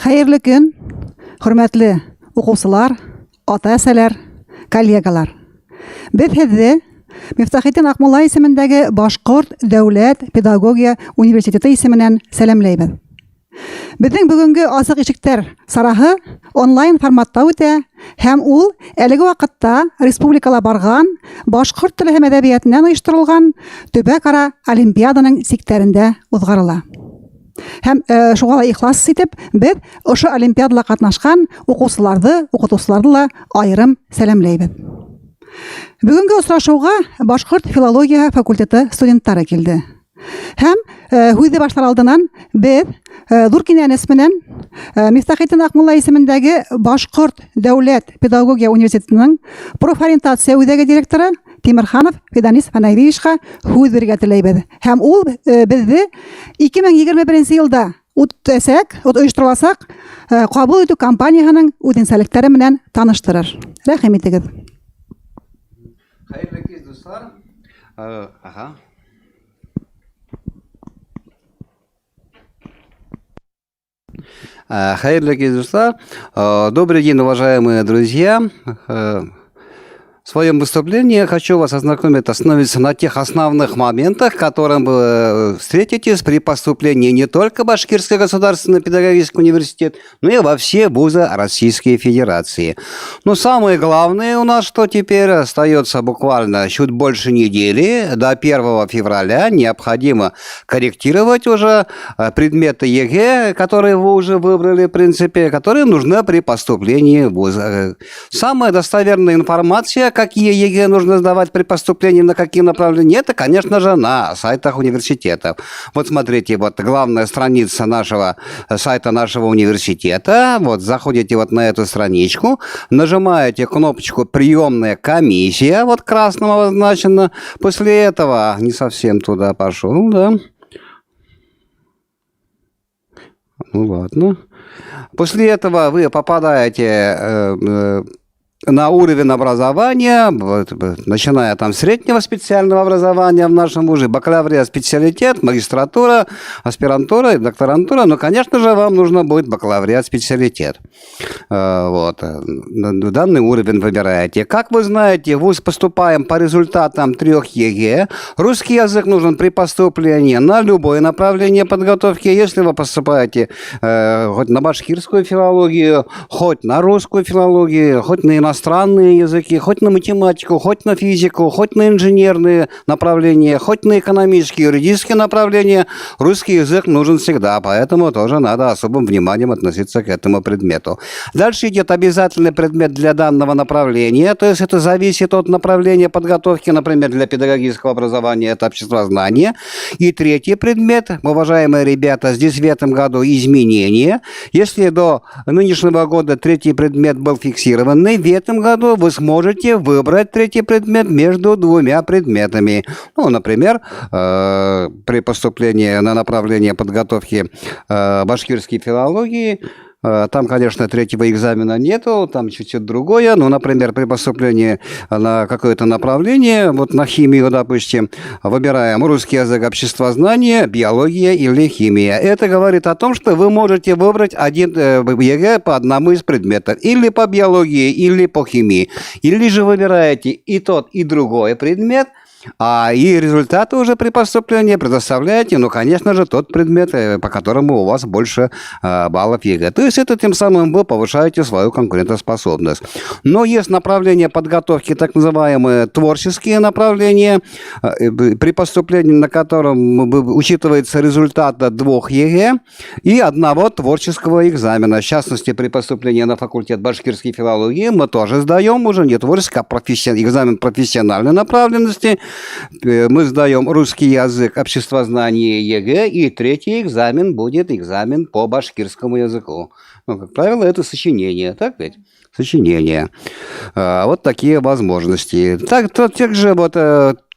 Хәерле көн, хөрмәтле укучылар, ата-әсәләр, коллегалар. Без һезне Мифтахетдин Акмулла исемендәге Башкорт дәүләт педагогия университеты исеменнән сәламләйбез. Безнең бүгенге асык ишектәр сараһы онлайн форматта үтә һәм ул әлеге вакытта республикала барган башкорт теле һәм әдәбиятыннан оештырылган төбәк-ара олимпиаданың сиктәрендә узгарыла. Һәм шуңа ихлас итеп, без ошо олимпиадада катнашкан укучыларны, укытучыларны ла аерым сәламләйбез. Бүгенге очрашуга Башкорт филология факультеты студентлары килде. Һәм һүзе башлар алдынан без зур кинәнес менән Мифтахетдин Акмулла исемендәге Башкорт дәүләт педагогия университетының профориентация үзәге директоры Тимерханов Фиданис Фанайвичка һүз бирергә теләйбез. Һәм ул безне 2021 елда оештырыласак, кабул итү компаниясының үзенчәлекләре белән таныштырыр. Рәхим итегез. Хәерле кич, дуслар. Хәерле кич, дуслар. Добрый день, уважаемые друзья. В своем выступлении я хочу вас остановиться на тех основных моментах, которым вы встретитесь при поступлении не только в Башкирский государственный педагогический университет, но и во все вузы Российской Федерации. Но самое главное у нас, что теперь остается буквально чуть больше недели, до 1 февраля необходимо корректировать уже предметы ЕГЭ, которые вы уже выбрали, в принципе, которые нужны при поступлении в вуз. Самая достоверная информация, какие ЕГЭ нужно сдавать при поступлении на какие направления, это, конечно же, на сайтах университетов. Вот смотрите, вот главная страница нашего сайта нашего университета. Вот заходите вот на эту страничку, нажимаете кнопочку «Приемная комиссия», вот красным обозначено. После этого не совсем туда пошел, да. Ну ладно. После этого вы попадаете на уровень образования, начиная там среднего специального образования в нашем вузе, бакалавриат, специалитет, магистратура, аспирантура и докторантура, но, конечно же, вам нужно будет бакалавриат, специалитет. Вот. Данный уровень выбираете. Как вы знаете, в вуз поступаем по результатам 3 ЕГЭ. Русский язык нужен при поступлении на любое направление подготовки. Если вы поступаете хоть на башкирскую филологию, хоть на русскую филологию, хоть на иностранные языки, хоть на математику, хоть на физику, хоть на инженерные направления, хоть на экономические, юридические направления, русский язык нужен всегда, поэтому тоже надо особым вниманием относиться к этому предмету. Дальше идет обязательный предмет для данного направления, то есть это зависит от направления подготовки, например, для педагогического образования, это обществознание. И третий предмет, уважаемые ребята, здесь в этом году изменения. Если до нынешнего года третий предмет был фиксированный, в этом году вы сможете выбрать третий предмет между 2 предметами. Ну, например, при поступлении на направление подготовки башкирской филологии, там, конечно, третьего экзамена нету, там чуть-чуть другое, но, например, при поступлении на какое-то направление, вот на химию, допустим, выбираем русский язык, обществознание, биология или химия. Это говорит о том, что вы можете выбрать один ЕГЭ по одному из предметов, или по биологии, или по химии, или же выбираете и тот, и другой предмет, и результаты уже при поступлении предоставляете, ну, конечно же, тот предмет, по которому у вас больше баллов ЕГЭ. То есть это тем самым вы повышаете свою конкурентоспособность. Но есть направления подготовки, так называемые творческие направления, при поступлении на котором учитывается результат 2 ЕГЭ и 1 творческого экзамена. В частности, при поступлении на факультет башкирской филологии мы тоже сдаем уже не творческий, а экзамен профессиональной направленности. Мы сдаем русский язык, обществознание, ЕГЭ, и третий экзамен будет экзамен по башкирскому языку. Ну, как правило, это сочинение, так ведь? Сочинение. Вот такие возможности. Также вот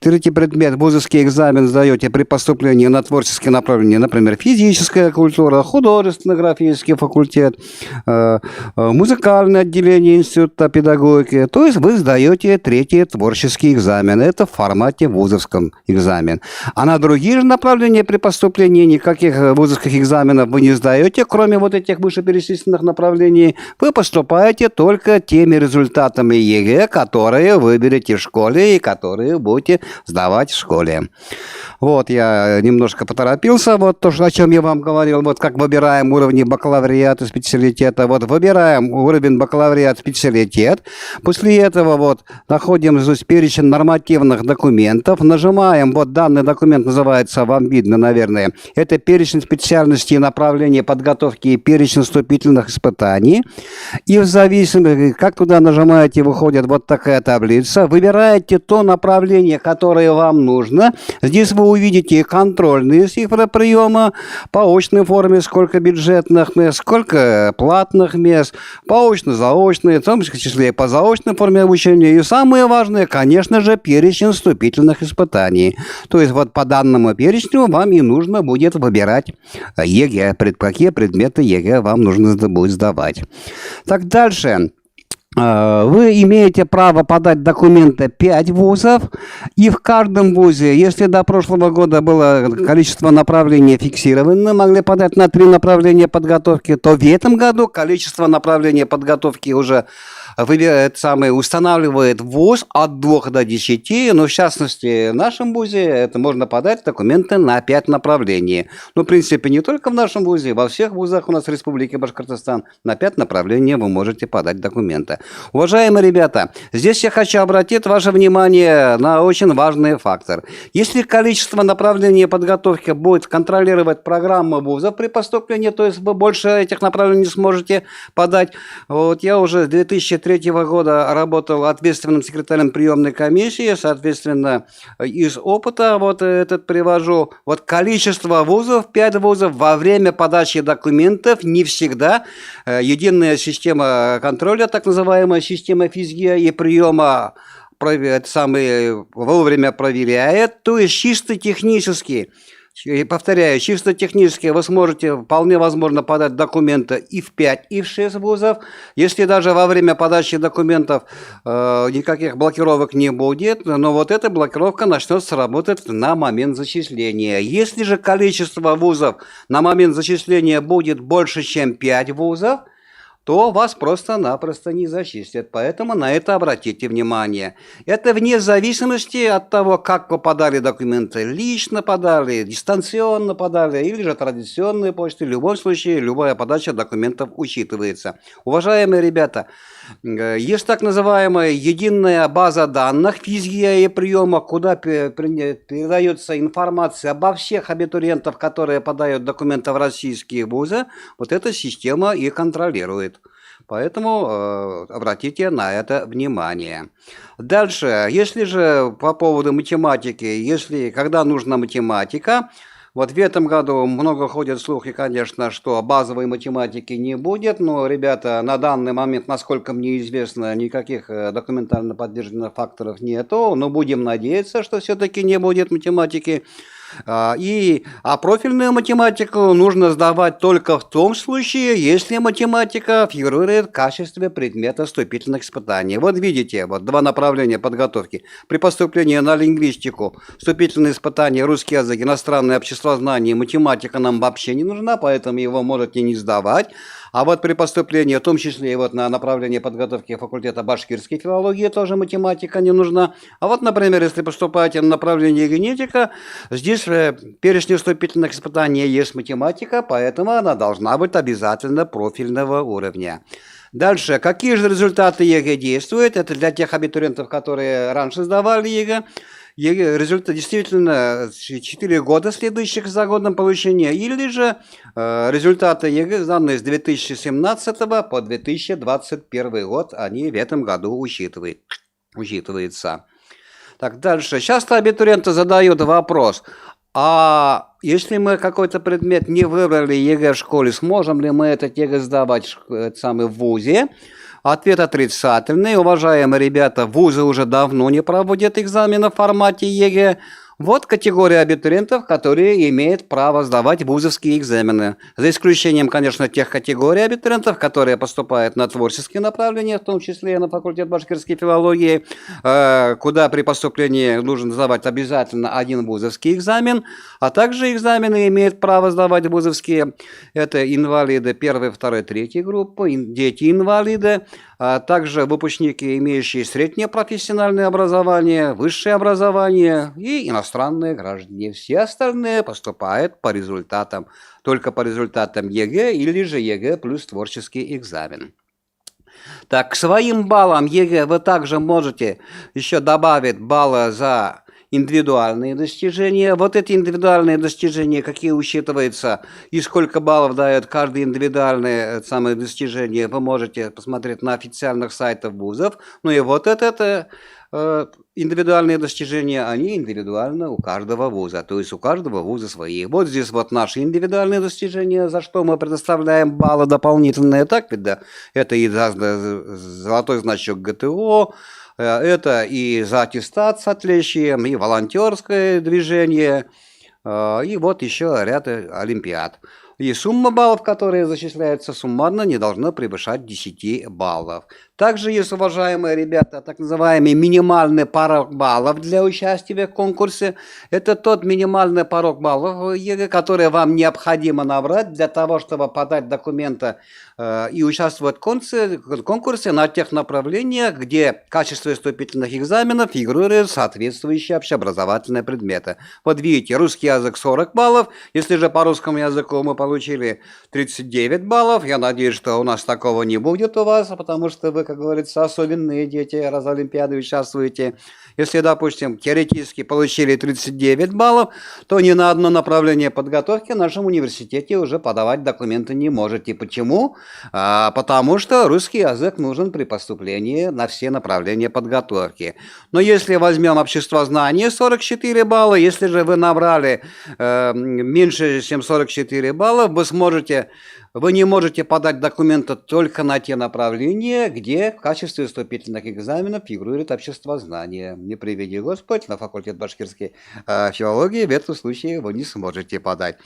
Третий предмет, вузовский экзамен сдаете при поступлении на творческие направления, например, физическая культура, художественно-графический факультет, музыкальное отделение Института педагогики. То есть вы сдаете третий творческий экзамен. Это в формате вузовском экзамен. А на другие же направления при поступлении никаких вузовских экзаменов вы не сдаете, кроме вот этих вышеперечисленных направлений. Вы поступаете только теми результатами ЕГЭ, которые выберете в школе и которые будете сдавать в школе. Вот, я немножко поторопился, вот то, о чем я вам говорил, вот как выбираем уровни бакалавриата, специалитета, вот выбираем уровень бакалавриат, специалитет, после этого вот находим здесь перечень нормативных документов, нажимаем, вот данный документ называется, вам видно, наверное, это перечень специальностей и направлений подготовки и перечень вступительных испытаний, и в зависимости, как туда нажимаете, выходит вот такая таблица, выбираете то направление, которое вам нужно. Здесь вы увидите контрольные цифры приема по очной форме, сколько бюджетных мест, сколько платных мест, по очно-заочной, в том числе и по заочной форме обучения. И самое важное, конечно же, перечень вступительных испытаний. То есть вот по данному перечню вам и нужно будет выбирать ЕГЭ, какие предметы ЕГЭ вам нужно будет сдавать. Так, дальше. Вы имеете право подать документы 5 вузов, и в каждом вузе, если до прошлого года было количество направлений фиксировано, могли подать на 3 направления подготовки, то в этом году количество направлений подготовки уже устанавливает вуз от 2 до 10, но в частности в нашем вузе это можно подать документы на 5 направлений. Ну, в принципе, не только в нашем вузе, во всех вузах у нас в Республике Башкортостан на 5 направлений вы можете подать документы. Уважаемые ребята, здесь я хочу обратить ваше внимание на очень важный фактор. Если количество направлений подготовки будет контролировать программа вуза при поступлении, то есть вы больше этих направлений сможете подать. Вот я уже с 2003 года работал ответственным секретарем приемной комиссии, соответственно, из опыта вот этот привожу. Вот количество вузов, 5 вузов во время подачи документов не всегда единая система контроля, так называемая система физгия и приема вовремя проверяет, то есть чисто технически. И повторяю, чисто технически вы сможете вполне возможно подать документы и в 5, и в 6 вузов. Если даже во время подачи документов никаких блокировок не будет, но вот эта блокировка начнет работать на момент зачисления. Если же количество вузов на момент зачисления будет больше, чем 5 вузов, то вас просто-напросто не зачислят. Поэтому на это обратите внимание. Это вне зависимости от того, как вы подали документы. Лично подали, дистанционно подали или же традиционной почтой. В любом случае, любая подача документов учитывается. Уважаемые ребята, есть так называемая единая база данных физгия и приема, куда передается информация обо всех абитуриентах, которые подают документы в российские вузы. Вот эта система и контролирует. Поэтому обратите на это внимание. Дальше, если же по поводу математики, когда нужна математика, вот в этом году много ходят слухи, конечно, что базовой математики не будет, но, ребята, на данный момент, насколько мне известно, никаких документально подтвержденных факторов нету, но будем надеяться, что все-таки не будет математики. А профильную математику нужно сдавать только в том случае, если математика фигурирует в качестве предмета вступительных испытаний. Вот видите, вот 2 направления подготовки. При поступлении на лингвистику вступительные испытания, русский язык, иностранное обществознание, математика нам вообще не нужна, поэтому его можете не сдавать. А вот при поступлении, в том числе и вот на направление подготовки факультета башкирской филологии, тоже математика не нужна. А вот, например, если поступаете на направление генетика, здесь в перечне вступительных испытаний есть математика, поэтому она должна быть обязательно профильного уровня. Дальше, какие же результаты ЕГЭ действуют? Это для тех абитуриентов, которые раньше сдавали ЕГЭ. Результат действительно 4 года следующих за годом получения, или же результаты ЕГЭ, данные с 2017 по 2021 год, они в этом году учитываются. Так, дальше. Часто абитуриенты задают вопрос, а если мы какой-то предмет не выбрали ЕГЭ в школе, сможем ли мы этот ЕГЭ сдавать в вузе? Ответ отрицательный. Уважаемые ребята, вузы уже давно не проводят экзамены в формате ЕГЭ. Вот категория абитуриентов, которые имеют право сдавать вузовские экзамены. За исключением, конечно, тех категорий абитуриентов, которые поступают на творческие направления, в том числе на факультет башкирской филологии, куда при поступлении нужно сдавать обязательно один вузовский экзамен, а также экзамены имеют право сдавать вузовские. Это инвалиды первой, второй, третьей группы, дети-инвалиды, а также выпускники, имеющие среднее профессиональное образование, высшее образование и иностранные граждане. Все остальные поступают по результатам, только по результатам ЕГЭ или же ЕГЭ плюс творческий экзамен. Так, к своим баллам ЕГЭ вы также можете еще добавить баллы за индивидуальные достижения. Вот эти индивидуальные достижения, какие учитываются и сколько баллов дает каждое индивидуальное самое достижение, вы можете посмотреть на официальных сайтах вузов. Ну и вот это индивидуальные достижения, они индивидуально у каждого вуза, то есть у каждого вуза свои. Вот здесь вот наши индивидуальные достижения, за что мы предоставляем баллы дополнительные, так ведь, да? Это и за золотой значок ГТО, это и за аттестат с отличием, и волонтерское движение, и вот еще ряд олимпиад. И сумма баллов, которые зачисляются суммарно, не должна превышать 10 баллов. Также есть, уважаемые ребята, так называемый минимальный порог баллов для участия в конкурсе. Это тот минимальный порог баллов, который вам необходимо набрать для того, чтобы подать документы и участвовать в конкурсе на тех направлениях, где в качестве вступительных экзаменов фигурируют соответствующие общеобразовательные предметы. Вот видите, русский язык 40 баллов. Если же по русскому языку мы получили 39 баллов, я надеюсь, что у нас такого не будет у вас, потому что вы, как говорится, особенные дети, раз в Олимпиаде участвуете. Если, допустим, теоретически получили 39 баллов, то ни на одно направление подготовки в нашем университете уже подавать документы не можете. Почему? Потому что русский язык нужен при поступлении на все направления подготовки. Но если возьмем обществознание 44 балла, если же вы набрали меньше, чем 44 балла, вы не можете подать документы только на те направления, где в качестве вступительных экзаменов фигурирует обществознание. Не приведи Господь, на факультет башкирской филологии в этом случае вы не сможете подать.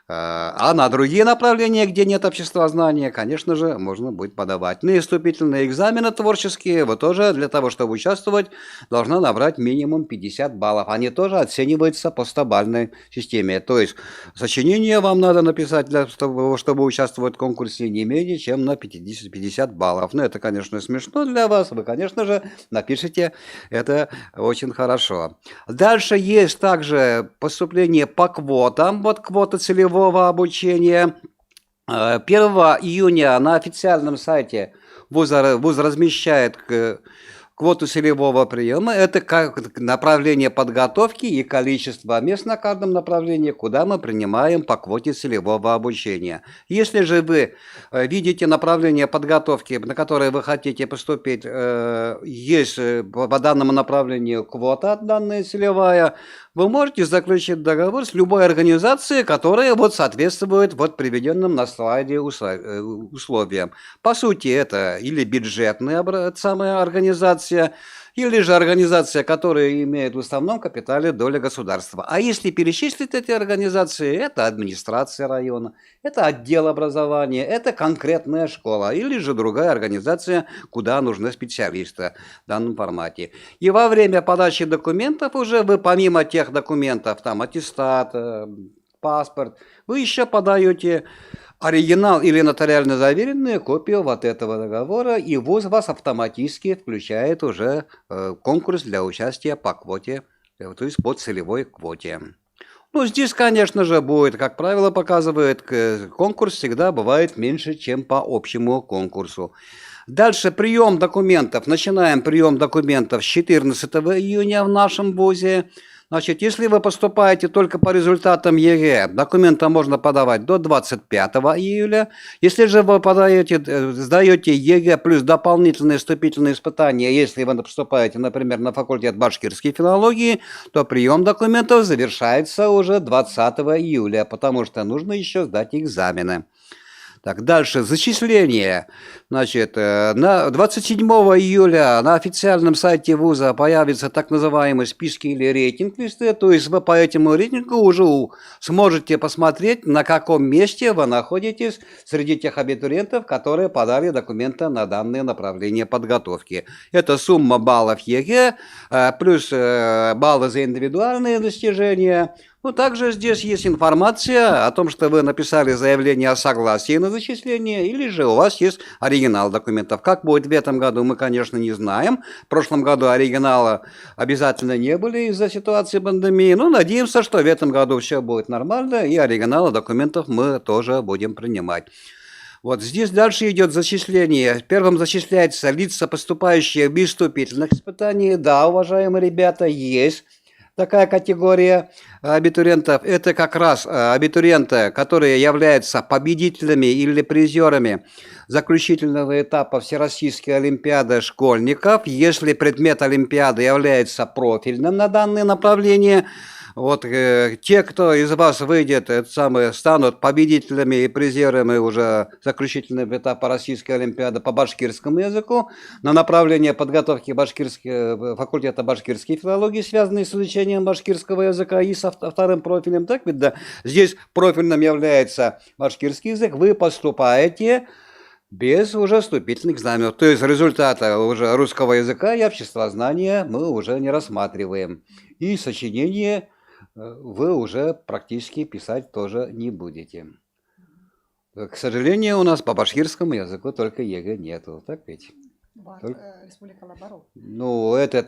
А на другие направления, где нет обществознания, конечно же, можно будет подавать. Ну и вступительные экзамены творческие вы тоже для того, чтобы участвовать, должны набрать минимум 50 баллов. Они тоже оцениваются по 100-бальной системе. То есть сочинение вам надо написать, чтобы участвовать в конкурсе не менее чем на 50 баллов. Ну это, конечно, смешно для вас. Вы, конечно же, напишите это очень хорошо. Дальше есть также поступление по квотам. Вот квота целевого обучения. 1 июня на официальном сайте вуз размещает квоту целевого приема. Это как направление подготовки и количество мест на каждом направлении, куда мы принимаем по квоте целевого обучения. Если же вы видите направление подготовки, на которое вы хотите поступить, есть по данному направлению квота данная целевая, вы можете заключить договор с любой организацией, которая вот соответствует вот приведенным на слайде условиям. По сути, это или бюджетная самая организация, или же организация, которая имеет в уставном капитале долю государства. А если перечислить эти организации, это администрация района, это отдел образования, это конкретная школа, или же другая организация, куда нужны специалисты в данном формате. И во время подачи документов уже вы помимо тех документов, там аттестат, паспорт, вы еще подаете оригинал или нотариально заверенную копию вот этого договора, и ВУЗ вас автоматически включает уже конкурс для участия по квоте, то есть по целевой квоте. Ну, здесь, конечно же, будет, как правило, показывает, конкурс всегда бывает меньше, чем по общему конкурсу. Дальше прием документов. Начинаем прием документов с 14 июня в нашем ВУЗе. Значит, если вы поступаете только по результатам ЕГЭ, документы можно подавать до 25 июля. Если же вы сдаете ЕГЭ плюс дополнительные вступительные испытания, если вы поступаете, например, на факультет башкирской филологии, то прием документов завершается уже 20 июля, потому что нужно еще сдать экзамены. Так, дальше зачисление. Значит, на 27 июля на официальном сайте вуза появятся так называемые списки или рейтинг-листы, то есть вы по этому рейтингу уже сможете посмотреть, на каком месте вы находитесь среди тех абитуриентов, которые подали документы на данное направление подготовки. Это сумма баллов ЕГЭ, плюс баллы за индивидуальные достижения. Ну, также здесь есть информация о том, что вы написали заявление о согласии на зачисление, или же у вас есть оригинал документов. Как будет в этом году, мы, конечно, не знаем. В прошлом году оригинала обязательно не были из-за ситуации пандемии. Но надеемся, что в этом году все будет нормально, и оригиналы документов мы тоже будем принимать. Вот здесь дальше идет зачисление. Первым зачисляются лица, поступающие без вступительных испытаний. Да, уважаемые ребята, есть такая категория абитуриентов. Это как раз абитуриенты, которые являются победителями или призерами заключительного этапа Всероссийской олимпиады школьников, если предмет олимпиады является профильным на данное направление. Вот те, кто из вас выйдет, станут победителями и призерами уже заключительного этапа Российской олимпиады по башкирскому языку на направление подготовки факультета башкирской филологии, связанной с изучением башкирского языка и со вторым профилем. Так ведь да, здесь профильным является башкирский язык, вы поступаете без уже вступительных экзаменов. То есть результата уже русского языка и обществознания мы уже не рассматриваем. И сочинение вы уже практически писать тоже не будете. К сожалению, у нас по башкирскому языку только ЕГЭ нету, так ведь? Ну, это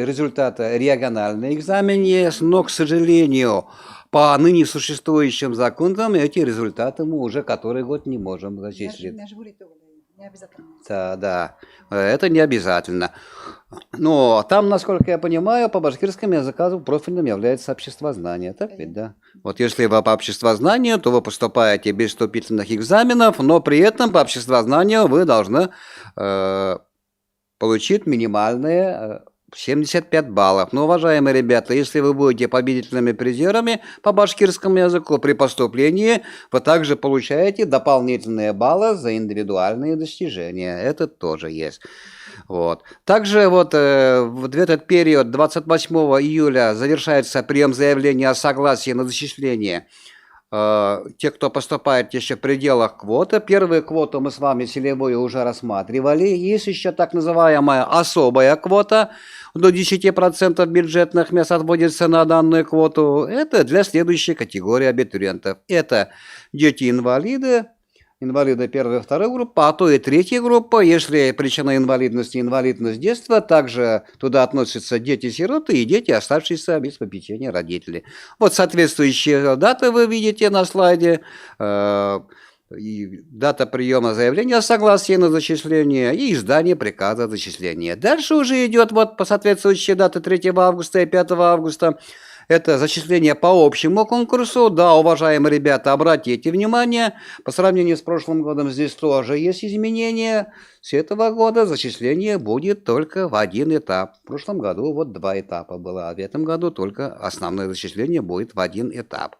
результат регионального экзамена есть, но, к сожалению, по ныне существующим законам эти результаты мы уже который год не можем зачислить. Не обязательно. Да, это не обязательно. Но там, насколько я понимаю, по башкирскому языку профильным является обществознание. Так ведь, да? Вот если вы по обществознанию, то вы поступаете без вступительных экзаменов, но при этом по обществознанию вы должны получить минимальные 75 баллов. Но, уважаемые ребята, если вы будете победителями призерами по башкирскому языку при поступлении, вы также получаете дополнительные баллы за индивидуальные достижения. Это тоже есть. Вот. Также вот в этот период 28 июля завершается прием заявления о согласии на зачисление. Те, кто поступает еще в пределах квоты. Первую квоту мы с вами целевую уже рассматривали. Есть еще так называемая особая квота. До 10% бюджетных мест отводится на данную квоту. Это для следующей категории абитуриентов. Это дети-инвалиды, инвалиды первой и второй группы, а то и третья группа, если причина инвалидности инвалидность детства, также туда относятся дети-сироты и дети, оставшиеся без попечения родителей. Вот соответствующие даты вы видите на слайде. И дата приема заявления о согласии на зачисление и издание приказа о зачислении. Дальше уже идет вот по соответствующей даты 3 августа и 5 августа. Это зачисление по общему конкурсу. Да, уважаемые ребята, обратите внимание, по сравнению с прошлым годом здесь тоже есть изменения. С этого года зачисление будет только в один этап. В прошлом году вот 2 этапа было, а в этом году только основное зачисление будет в один этап.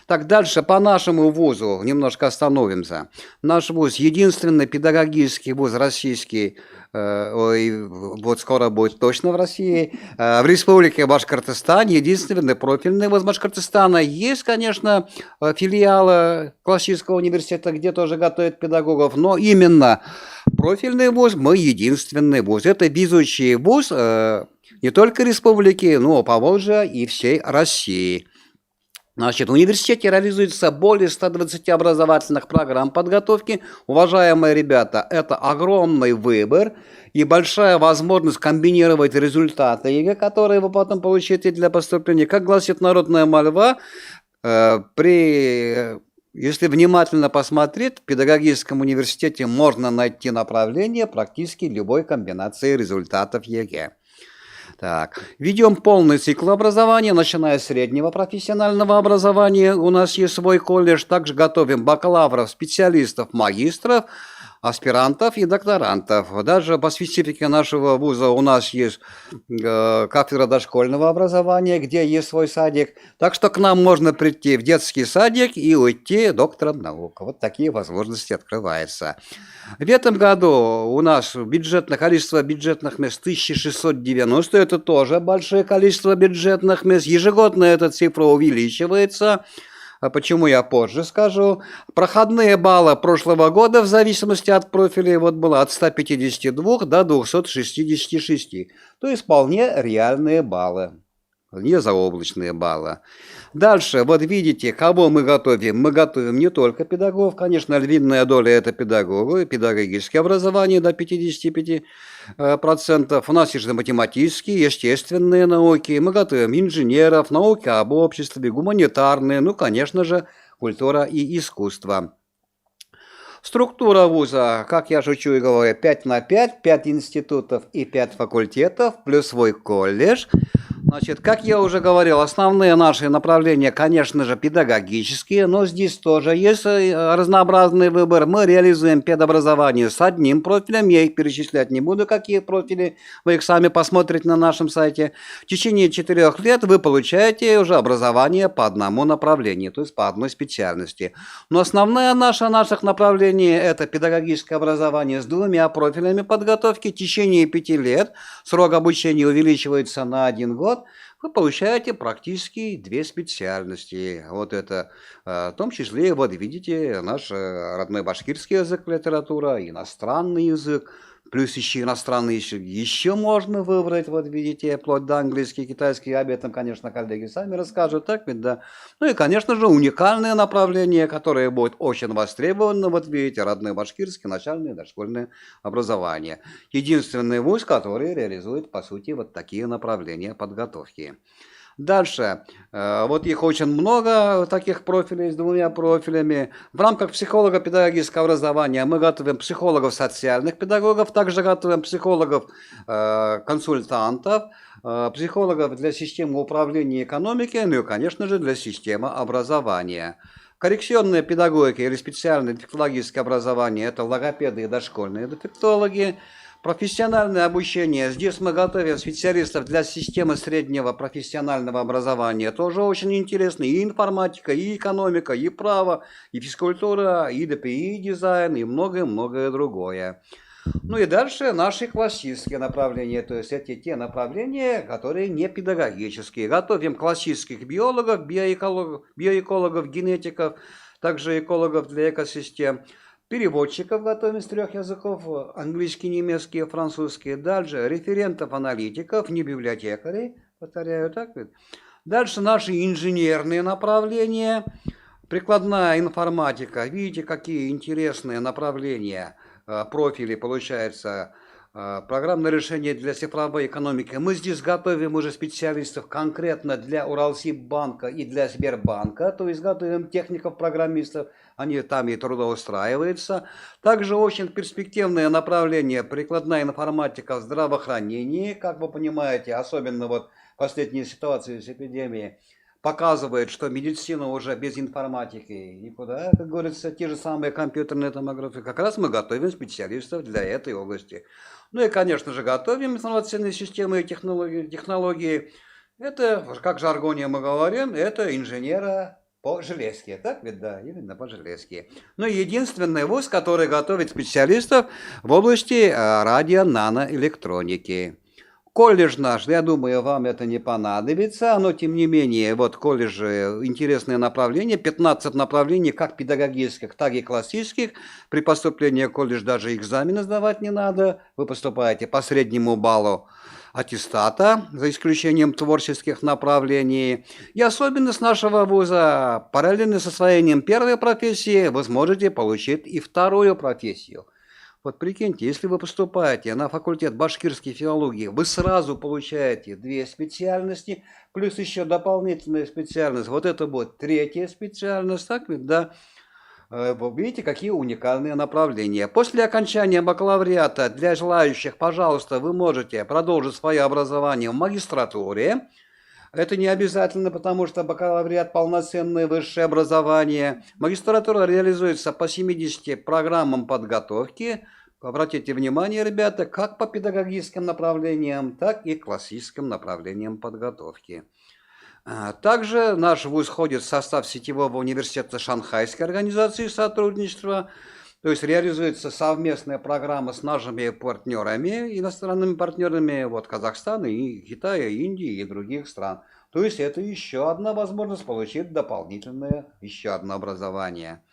Так, дальше по нашему вузу немножко остановимся. Наш вуз единственный педагогический вуз российский, вот скоро будет точно в России, в Республике Башкортостан, единственный профильный вуз Башкортостана. Есть, конечно, филиалы классического университета, где тоже готовят педагогов, но именно профильный вуз мы единственный вуз. Это везучий вуз не только республики, но Поволжья и всей России. Значит, в университете реализуется более 120 образовательных программ подготовки. Уважаемые ребята, это огромный выбор и большая возможность комбинировать результаты ЕГЭ, которые вы потом получите для поступления. Как гласит народная мольва, если внимательно посмотреть, в педагогическом университете можно найти направление практически любой комбинации результатов ЕГЭ. Так, ведем полный цикл образования, начиная с среднего профессионального образования. У нас есть свой колледж. Также готовим бакалавров, специалистов, магистров. аспирантов и докторантов. Даже по специфике нашего вуза у нас есть кафедра дошкольного образования, где есть свой садик. Так что к нам можно прийти в детский садик и уйти доктором наук. Вот такие возможности открываются. В этом году у нас количество бюджетных мест 1690. Это тоже большое количество бюджетных мест. Ежегодно эта цифра увеличивается. Почему я позже скажу. Проходные баллы прошлого года в зависимости от профилей было от 152 до 266. То есть вполне реальные баллы, не заоблачные баллы. Дальше, вот видите, кого мы готовим. Мы готовим не только педагогов, конечно, львиная доля это педагоги, педагогическое образование до 55%. У нас есть математические, естественные науки. Мы готовим инженеров, науки об обществе, гуманитарные, конечно же, культура и искусство. Структура вуза, как я шучу и говорю, 5/5, 5 институтов и 5 факультетов, плюс свой колледж. Значит, как я уже говорил, основные наши направления, конечно же, педагогические, но здесь тоже есть разнообразный выбор. Мы реализуем педобразование с одним профилем, я их перечислять не буду, какие профили, вы их сами посмотрите на нашем сайте. В течение 4 лет вы получаете уже образование по одному направлению, то есть по одной специальности. Но основное наших направлений – это педагогическое образование с 2 профилями подготовки. В течение 5 лет срок обучения увеличивается на 1 год. Вы получаете практически 2 специальности. Вот это, в том числе, вот видите, наш родной башкирский язык, литература, иностранный язык, плюс еще иностранный язык еще можно выбрать, вот видите, вплоть до английский, китайский, об этом, конечно, коллеги сами расскажут, так ведь, да. Ну и, конечно же, уникальные направления, которые будут очень востребованы, вот видите, родной башкирский, начальное дошкольное образование. Единственный вуз, который реализует, по сути, вот такие направления подготовки. Дальше, вот их очень много, таких профилей с 2 профилями. В рамках психолого-педагогического образования мы готовим психологов социальных педагогов, также готовим психологов-консультантов, психологов для системы управления экономикой, ну и, конечно же, для системы образования. Коррекционная педагогика или специальное дефектологическое образование – это логопеды и дошкольные дефектологи. Профессиональное обучение. Здесь мы готовим специалистов для системы среднего профессионального образования. Тоже очень интересно. И информатика, и экономика, и право, и физкультура, и ДПИ, и дизайн, и многое-многое другое. Ну и дальше наши классические направления. То есть это те направления, которые не педагогические. Готовим классических биологов, биоэкологов, генетиков, также экологов для экосистем. Переводчиков готовим с 3 языков, английский, немецкий, французский. Дальше референтов-аналитиков, не библиотекарей, повторяю, так ведь. Дальше наши инженерные направления, прикладная информатика. Видите, какие интересные направления, профили получается. Программное решение для цифровой экономики. Мы здесь готовим уже специалистов конкретно для Уралсиббанка и для Сбербанка, то есть готовим техников-программистов, они там и трудоустраиваются. Также очень перспективное направление прикладная информатика в здравоохранении, как вы понимаете, особенно вот последние ситуации с эпидемией, показывает, что медицина уже без информатики никуда, как говорится, те же самые компьютерные томографы. Как раз мы готовим специалистов для этой области. Ну и, конечно же, готовим информационные системы и технологии. Это, как в жаргоне мы говорим, это инженера по-железски. Так ведь, да, именно по-железски. Но единственный вуз, который готовит специалистов в области радио-наноэлектроники. Колледж наш, я думаю, вам это не понадобится, но тем не менее, вот колледж интересное направление, 15 направлений, как педагогических, так и классических. При поступлении в колледж даже экзамены сдавать не надо, вы поступаете по среднему баллу аттестата, за исключением творческих направлений. И особенность нашего вуза, параллельно с освоением первой профессии, вы сможете получить и вторую профессию. Вот прикиньте, если вы поступаете на факультет башкирской филологии, вы сразу получаете 2 специальности, плюс еще дополнительная специальность. Вот это будет 3-я специальность, так ведь, да? Вы видите, какие уникальные направления. После окончания бакалавриата для желающих, пожалуйста, вы можете продолжить свое образование в магистратуре. Это не обязательно, потому что бакалавриат – полноценное высшее образование. Магистратура реализуется по 70 программам подготовки. Обратите внимание, ребята, как по педагогическим направлениям, так и классическим направлениям подготовки. Также наш вуз входит в состав сетевого университета Шанхайской организации сотрудничества. То есть реализуется совместная программа с нашими партнерами, иностранными партнерами вот, Казахстана, и Китая, Индии и других стран. То есть это еще одна возможность получить дополнительное еще одно образование.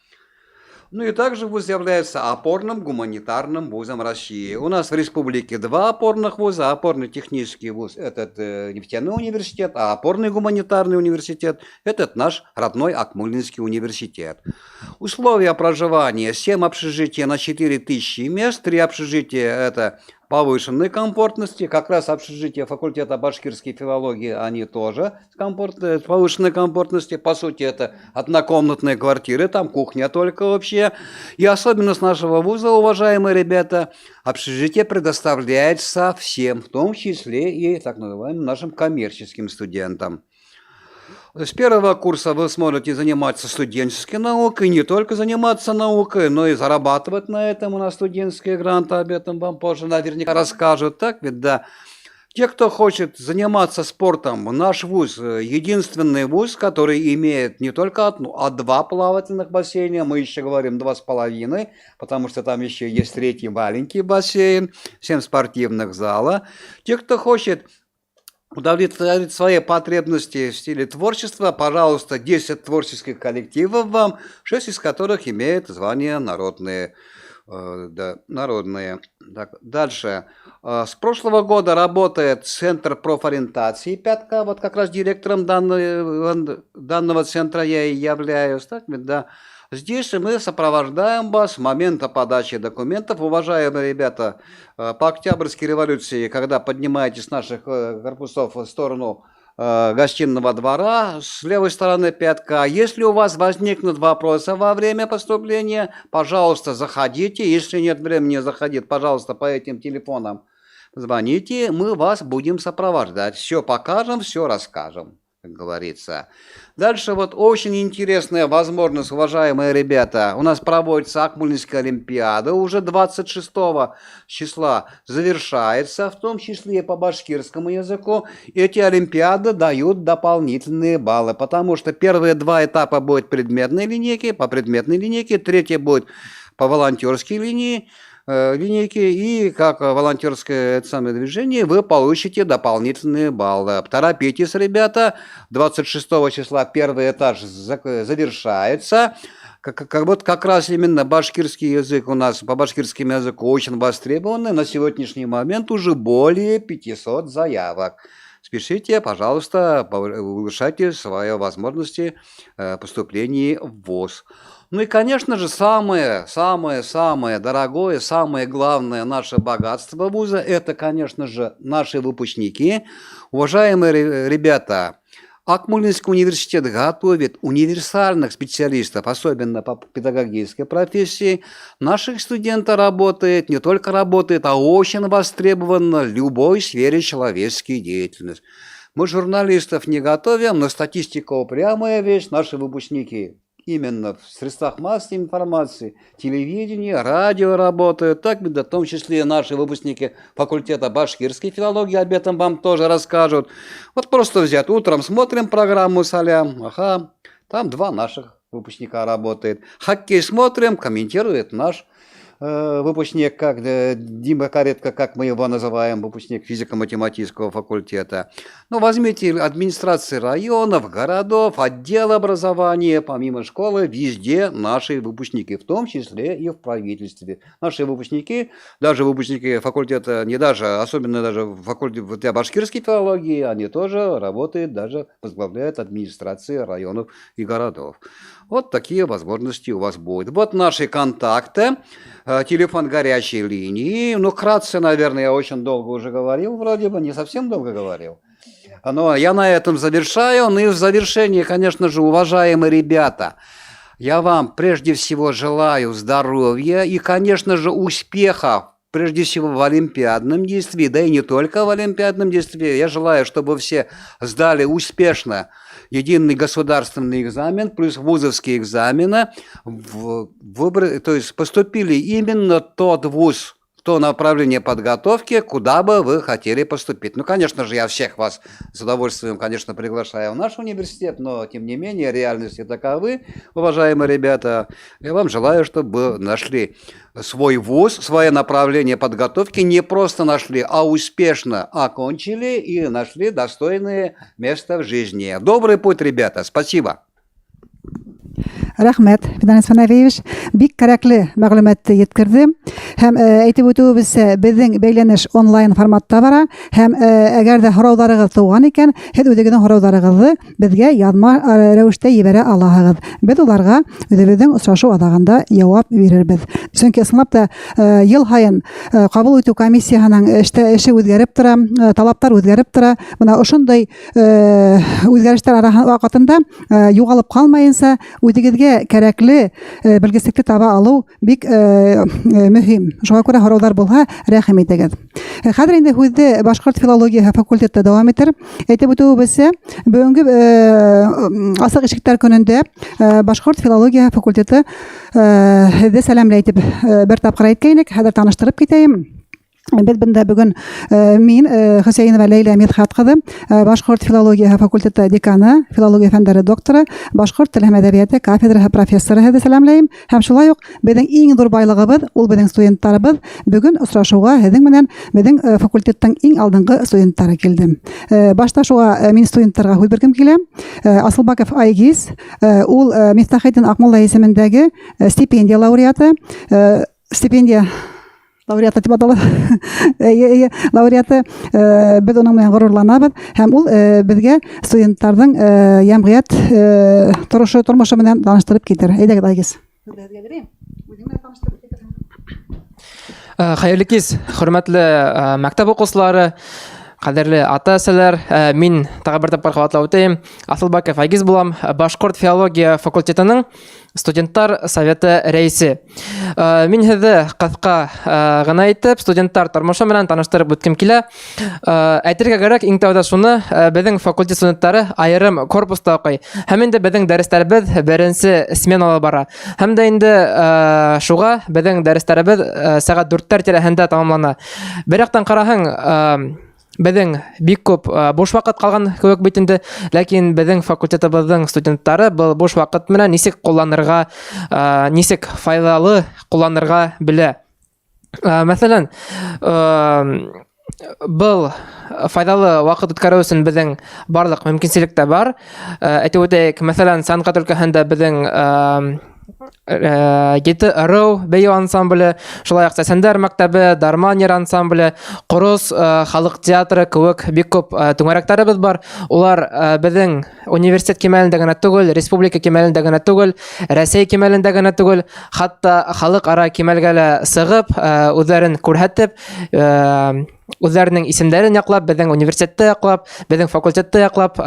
Ну и также вуз является опорным гуманитарным вузом России. У нас в республике два опорных вуза. Опорный технический вуз – этот нефтяной университет, а опорный гуманитарный университет – этот наш родной Акмолинский университет. Условия проживания: 7 общежитий на 4000 мест, 3 общежития – это повышенной комфортности, как раз общежитие факультета башкирской филологии, они тоже с повышенной комфортности, по сути это однокомнатные квартиры, там кухня только вообще. И особенность нашего вуза, уважаемые ребята, общежитие предоставляется всем, в том числе и так называемым нашим коммерческим студентам. С первого курса вы сможете заниматься студенческой наукой, не только заниматься наукой, но и зарабатывать на этом. У нас студенческие гранты, об этом вам позже наверняка расскажут. Так ведь, да. Те, кто хочет заниматься спортом, наш вуз единственный вуз, который имеет не только одну, а 2 плавательных бассейна. Мы еще говорим 2,5, потому что там еще есть 3-й маленький бассейн, 7 спортивных зала. Те, кто хочет удовлетворить свои потребности в стиле творчества, пожалуйста, 10 творческих коллективов вам, 6 из которых имеют звание народные. Народные. Так, дальше. С прошлого года работает Центр профориентации «Пятка». Вот как раз директором данного центра я и являюсь. Так, да. Здесь мы сопровождаем вас с момента подачи документов. Уважаемые ребята, по Октябрьской революции, когда поднимаетесь с наших корпусов в сторону гостиного двора, с левой стороны «Пятка». Если у вас возникнут вопросы во время поступления, пожалуйста, заходите. Если нет времени заходить, пожалуйста, по этим телефонам звоните. Мы вас будем сопровождать. Все покажем, все расскажем, как говорится. Дальше вот очень интересная возможность, уважаемые ребята. У нас проводится Акмолинская олимпиада, уже 26 числа завершается, в том числе и по башкирскому языку. Эти олимпиады дают дополнительные баллы, потому что первые 2 этапа будут предметной линейки, по предметной линейке, 3 будет по волонтерской линейке, и как волонтерское самое движение вы получите дополнительные баллы. Торопитесь, ребята, 26 числа первый этаж завершается. Как раз именно башкирский язык у нас, по башкирскому языку очень востребованный. На сегодняшний момент уже более 500 заявок. Спешите, пожалуйста, улучшайте свои возможности поступления в ВУЗ. Ну и, конечно же, самое дорогое, самое главное наше богатство вуза – это, конечно же, наши выпускники. Уважаемые ребята, Акмолинский университет готовит универсальных специалистов, особенно по педагогической профессии. Наших студентов работает, не только работает, а очень востребована в любой сфере человеческой деятельности. Мы журналистов не готовим, но статистика упрямая вещь, наши выпускники именно в средствах массовой информации, телевидении, радио работают, так в том числе и наши выпускники факультета башкирской филологии об этом вам тоже расскажут. Вот просто взять, утром смотрим программу «Салям», ага, там 2 наших выпускника работает. Хоккей смотрим, комментирует наш выпускник, как Дима Каретко, как мы его называем, выпускник физико-математического факультета. Ну, возьмите администрации районов, городов, отдел образования, помимо школы, везде наши выпускники, в том числе и в правительстве. Наши выпускники, даже выпускники факультета, не даже, особенно даже в факультете башкирской филологии, они тоже работают, даже возглавляют администрации районов и городов. Вот такие возможности у вас будут. Вот наши контакты, телефон горячей линии. Ну, вкратце, наверное, я очень долго уже говорил, вроде бы, не совсем долго говорил. Но я на этом завершаю. Ну и в завершении, конечно же, уважаемые ребята, я вам прежде всего желаю здоровья и, конечно же, успехов прежде всего в олимпиадном действии, да и не только в олимпиадном действии. Я желаю, чтобы все сдали успешно единый государственный экзамен плюс вузовские экзамены, то есть поступили именно тот вуз, то направление подготовки, куда бы вы хотели поступить. Ну, конечно же, я всех вас с удовольствием, конечно, приглашаю в наш университет, но, тем не менее, реальности таковы, уважаемые ребята. Я вам желаю, чтобы вы нашли свой вуз, свое направление подготовки, не просто нашли, а успешно окончили и нашли достойное место в жизни. Добрый путь, ребята. Спасибо. Рәхмәт, Фиданис Фанавиевич. Бик кәрәкле мәгълүматты yetkirdi. Һәм әйтеп үтүебезчә, безнең бәйләнеш онлайн форматта бара. Һәм әгәр дә һорауларыгыз туган икән, һез үзегезнең һорауларыгызны безгә язма рәвештә җибәрә аласыз. Без уларга үзебезнең очрашу адагында җавап бирербез. Чөнки исламда ел һайын кабул итү комиссиясының эше үзгәреп тора, талаптар үзгәреп тора. Менә ошондай үзгәрешләр вакытында югалып калмаенча үзегезгә кәрәкле белгеслекне таба алу бик мөһим. Шуңа күрә һораулар булһа, рәхим итегез. Хәзер инде һүзне башкорт филология факультеты дәвам итер. Әйтеп үтүебезчә, бүгенге асык ишектәр көнендә башкорт филология факультеты һезне сәламләйтеп бер тапкыр әйткәйнек, хәзер таныштырып китәем. Без бында бүген мин Хөсәйнова Ләйлә Мидхәт кызы, башкорт филология факультеты деканы, филология фәннәре докторы, башкорт теле һәм әдәбияты кафедраһы профессоры һәм сәламләйм. Һәм шулай ук безнең иң зур байлыгыбыз ул безнең студентларыбыз. Бүген очрашуга һезнең менән безнең факультеттың иң алдынгы студентлары килде. Башта шуга мин студентларга һүз биргем килә. Асылбаков Айгиз, ул Мифтахетдин Акмулла исемендәге стипендия лауреаты, стипендия лауреаты дип атала. Лауреаты, без уның менән горурланабыз һәм ул безгә студентларның җәмгыять тормышы менән таныштырып китер. Әйдәгез, Айгиз. Хәерле кис, хөрмәтле мәктәп укучылары, кадерле ата-әсәләр, мин тагы бер тапкыр кабатлап үтәм. Асылбаков Айгиз булам, башкорт филология факультетының студентлар советы рәисе. Мин һеҙҙе ҡыҫҡа ғына итеп студенттар тормошо менән таныштырып үткем килә. Әйтергә кәрәк, иң тәүҙә шуны, беҙҙең факультет студенттары айырым корпуста уҡый. Һәм инде беҙҙең дәрестәребеҙ беренсе сменала бара. Һәм дә инде шуға беҙҙең дәрестәребеҙ сәғәт 4-тәр тирәһендә тамамлана. Бер яҡтан ҡараһаң, беҙҙең бик күп буш ваҡыт ҡалған кеүек бит инде, ләкин беҙҙең факультетыбыҙҙың студенттары был буш ваҡыт менән нисек ҡулланырға, нисек файҙалы ҡулланырға белә. Мәҫәлән, был файҙалы ваҡыт үткәреү өсөн беҙҙең барлыҡ мөмкинселек тә бар. Әйтеп үтәйек, мәҫәлән, сәнғәт өлкәһендә беҙҙең 7 ырыу бейеү ансамбле, шулай уҡ Сәсәндәр мәктәбе, Дарманер ансамбле, Ҡорос халыҡ театры кеүек бик күп түңәрәктәребеҙ бар. Улар беҙҙең университет кимәлендә генә түгел, республика кимәлендә генә түгел, Рәсәй кимәлендә генә түгел, хатта халыҡ-ара кимәлгә лә сығып, үҙҙәрен күрһәтеп, үҙҙәренең исемдәрен яҡлап, беҙҙең университетты яҡлап, беҙҙең факультетты яҡлап,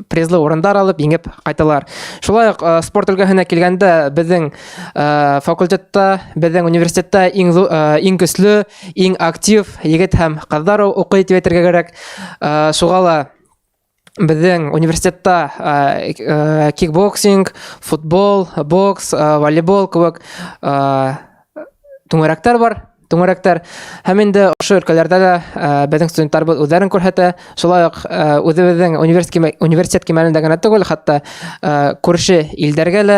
призлы урындар алып, еңеп ҡайталар. Шулай уҡ спорт өлкәһенә килгәндә, беҙҙең факультетта, беҙҙең университетта иң көслө, иң актив егет һәм ҡыҙҙар уҡый тип әйтергә кәрәк. Шуға ла беҙҙең университетта кикбоксинг, футбол, бокс, волейбол кеүек түңәрәктәр бар. Һәм инде ошо өлкәләрдә лә беҙҙең студенттарыбыҙ үҙҙәрен күрһәтә. Шулай уҡ үҙебеҙҙең университет кимәлендә генә түгел, хатта күрше илдәргә лә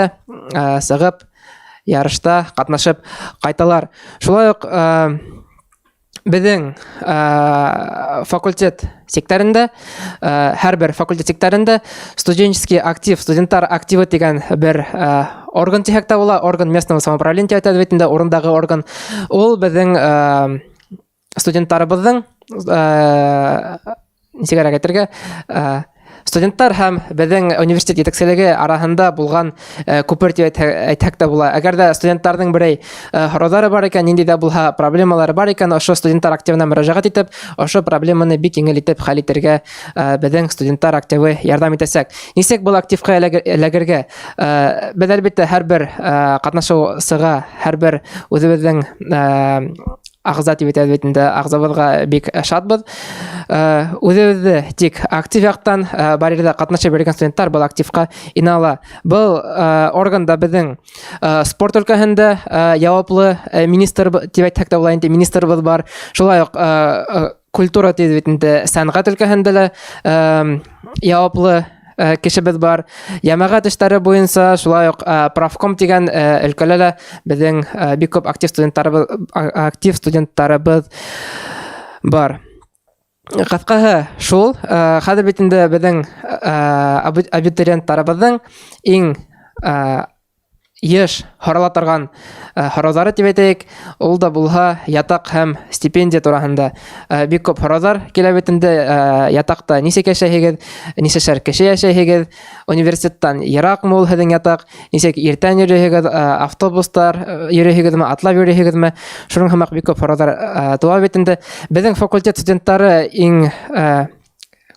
сығып, ярышта ҡатнашып ҡайталар. Шулай уҡ беҙҙең факультет сектарында, һәр бер факультет сектарында студенческий актив, студенттар активы тигән бер орган тиһәк тә була, орган местного самоуправления әйтәбеҙ бит инде, урындағы орган. Ул беҙҙең студенттарыбыҙҙың, нисегәрәк әйтергә, студенттар һәм безнең университет җитәкчелеге арасында булган күпер дип әйтһәк тә була. Әгәр дә студентларның берәй хорозлары бар икән, нинди дә булса проблемалары бар икән, ошо студентлар активна мөрәҗәгать итеп, ошо проблеманы бик еңел итеп хәл итәргә безнең студентлар активы ярдәм итәсәк. Нисек был активка эләгергә? Без әлбәттә һәрбер катнашучыга, һәрбер үзебезнең агза дип әйтәбез инде, агзабызга бик шатбыз. Үзебезне тик актив яктан бар ердә катнашып бергән студентлар был активка инала. Был органда безнең спорт өлкәһендә яуаплы министр дип әйтсәк тә була инде, министрыбыз бар. Шулай ук культура дип инде, сәнгать өлкәһендә лә яуаплы кешебез бар. Ямагат эшләре буенча шулай ук правком дигән өлкәләрдә безнең бик күп актив студентларыбыз бар. Кыскасы шул, хәзер бит инде безнең абитуриентларыбызның иң еш харала торган хорозлары дип әйтәйек, ул да булса ятак һәм стипендия тураһында. Бик күп хорозлар килә бит инде, ятакта ничек яшәйһегез, ничәшәр кеше яшәйһегез, университеттан еракмы ул һеҙҙең ятак, ничек иртән йөрөйһегез, автобустар йөрөйһегезме, атлап йөрөйһегезме, шуның һымак бик күп хорозлар туа бит инде. Безнең факультет студенттары иң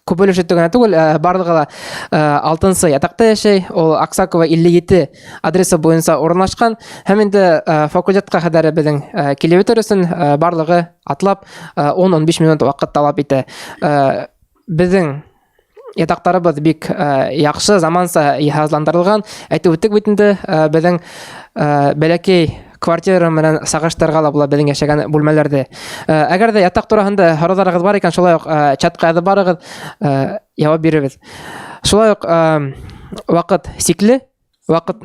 күп өлеше түгел, барлығы да 6-нчы ятакта яшәй. Ул Аксакова 57 адресы буенча урынлашкан. Һәм инде факультетка кадәр безнең килеп торсын, барлығы атлап 10-15 минут вакыт талап итә. Безнең ятактарыбыз бик яхшы, заманса җиһазландырылган. Әйтеп үттек бит инде, безнең бәләкәй квартира менән сагыштырга ла була безнең яшәгән бүлмәләрдә. Әгәр дә ятак тураһында хорозларыгыз бар икән, шулай ук чатка язып барыгыз, җавап бирегез. Шулай ук вакыт сикле, вакыт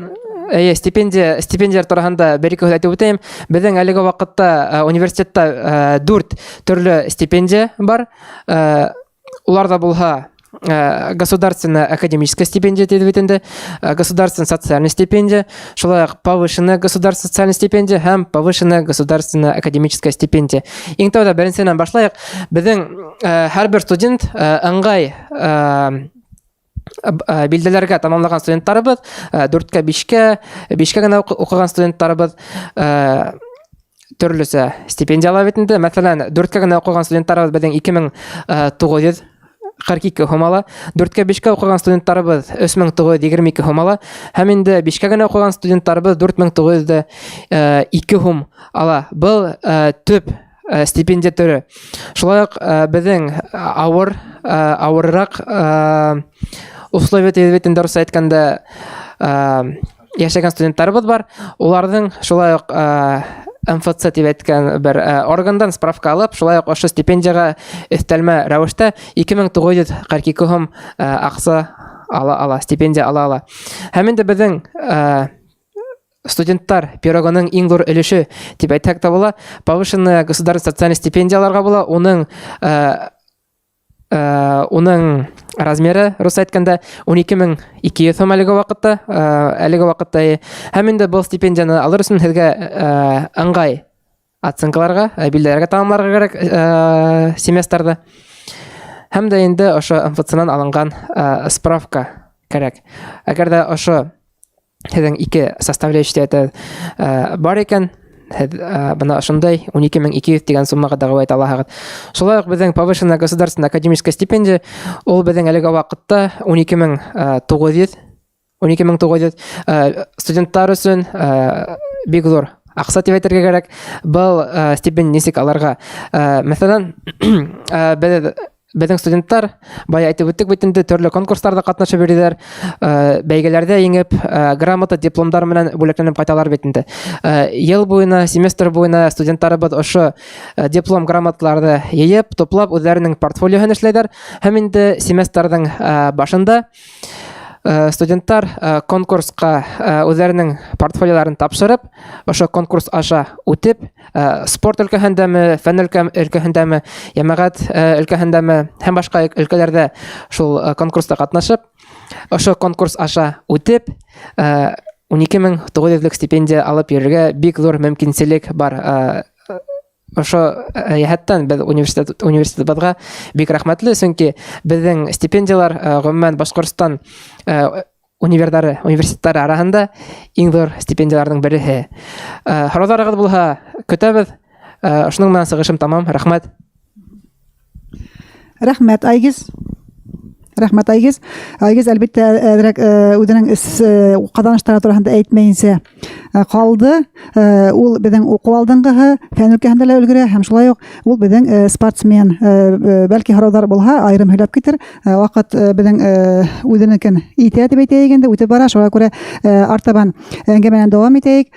стипендия тураһында бер-ике һүз әйтеп үтәм. Безнең әлеге вакытта университетта 4 төрле стипендия бар. Уларда булса государственная академическая стипендия дип әйтелде, государственная социальная стипендия, шулай ук повышенная государственная социальная стипендия һәм повышенная государственная академическая стипендия. Иң тәүдә беренчедән башлайык. Безнең һәрбер студент ыңгай билдәләргә тамамлаган студентларыбыз, 4-кә 5-кә генә укыган студентларыбыз төрлесе стипендиялар бит инде. Мәсәлән, 4-кә генә укыган студентларыбыз безнең 2942 һомала, 4-кә 5-кә укыган студентларыбыз 3922 һомала, һәм инде 5-кә генә укыган студентларыбыз 4902 һум ала. Был төп стипендия түрі. Шулай ук безнең авыррак условия тәбәтен дөрес әйткәндә яшәгән студентларыбыз бар. Уларның шулай ук МФЦ дип әйткән бер органдан справка алып, шулай ук ошо стипендияга өстәлмә рәвештә 2942 һум акча ала, стипендия ала. Һәм инде безнең студенттар пирогының иң зур өлеше дип әйтсәк тә була, повышенная государственная социальная стипендияларга була. Уның размеры рус әйткәндә 12200 һум әлеге вакытта, һәм инде был стипендияны алыр өчен һезгә ыңгай оценкаларга, билдәләргә тамамларга кирәк семестрда. Һәм дә инде ошо МФЦнан алынган справка кирәк. Әгәр дә ошо һеҙҙең 2 составляющий бар икән, бына ошондай 12200 дигән суммага дәгъва итә алаһығыҙ. Шулай ук безнең повышенная государственная академическая стипендия, ул безнең әлеге вакытта 12900 студенттар өсөн бик зур акча дип әйтергә кирәк. Был стипендия нисек аларга? Мәсәлән, безнең студенттар бая әйтеп үттек бит инде, төрле конкурстарда катнашып йөриләр, бәйгеләрдә еңеп, грамота, дипломдар менән бүләкләнеп кайталар бит инде. Ел буена, семестр буена студентларыбыз ошо диплом, грамоталарны йыйып, туплап, үзләренең портфолиоһын эшләйләр. Һәм инде семестрның башында студенттар конкурска үзләренең портфолиоларын тапшырып, ошо конкурс аша үтеп, спорт өлкәһендәме, фән өлкәһендәме, ямагат өлкәһендәме һәм башка өлкәләрдә шул конкурста катнашып, ошо конкурс аша үтеп, 12900 стипендия алып йөрергә бик зур мөмкинчелек бар. ошо яһаттан без университетыбызга бик рәхмәтле, чөнки безнең стипендиялар гомумән Башкортстан университетлары арасында иң зур стипендияларның береһе. Һорауларыгыз булһа, көтәбез. Шуның менән сыгышым тамам. Рәхмәт. Рәхмәт, Айгиз. Рәхмәт, Айгиз. Айгиз, әлбәттә, үзенең каданышлары турында әйтмәенсә калды. Ул безнең уку алдынгыһы, фән өлкәһендә лә өлгерә, һәм шулай ук ул безнең спортсмен. Бәлки һораулар булһа, аерым һөйләп китер. Вакыт безнең үзенекен итә дип әйтәйек инде, үтеп бара. Шуңа күрә артабан әңгәмәне дәвам итәйек.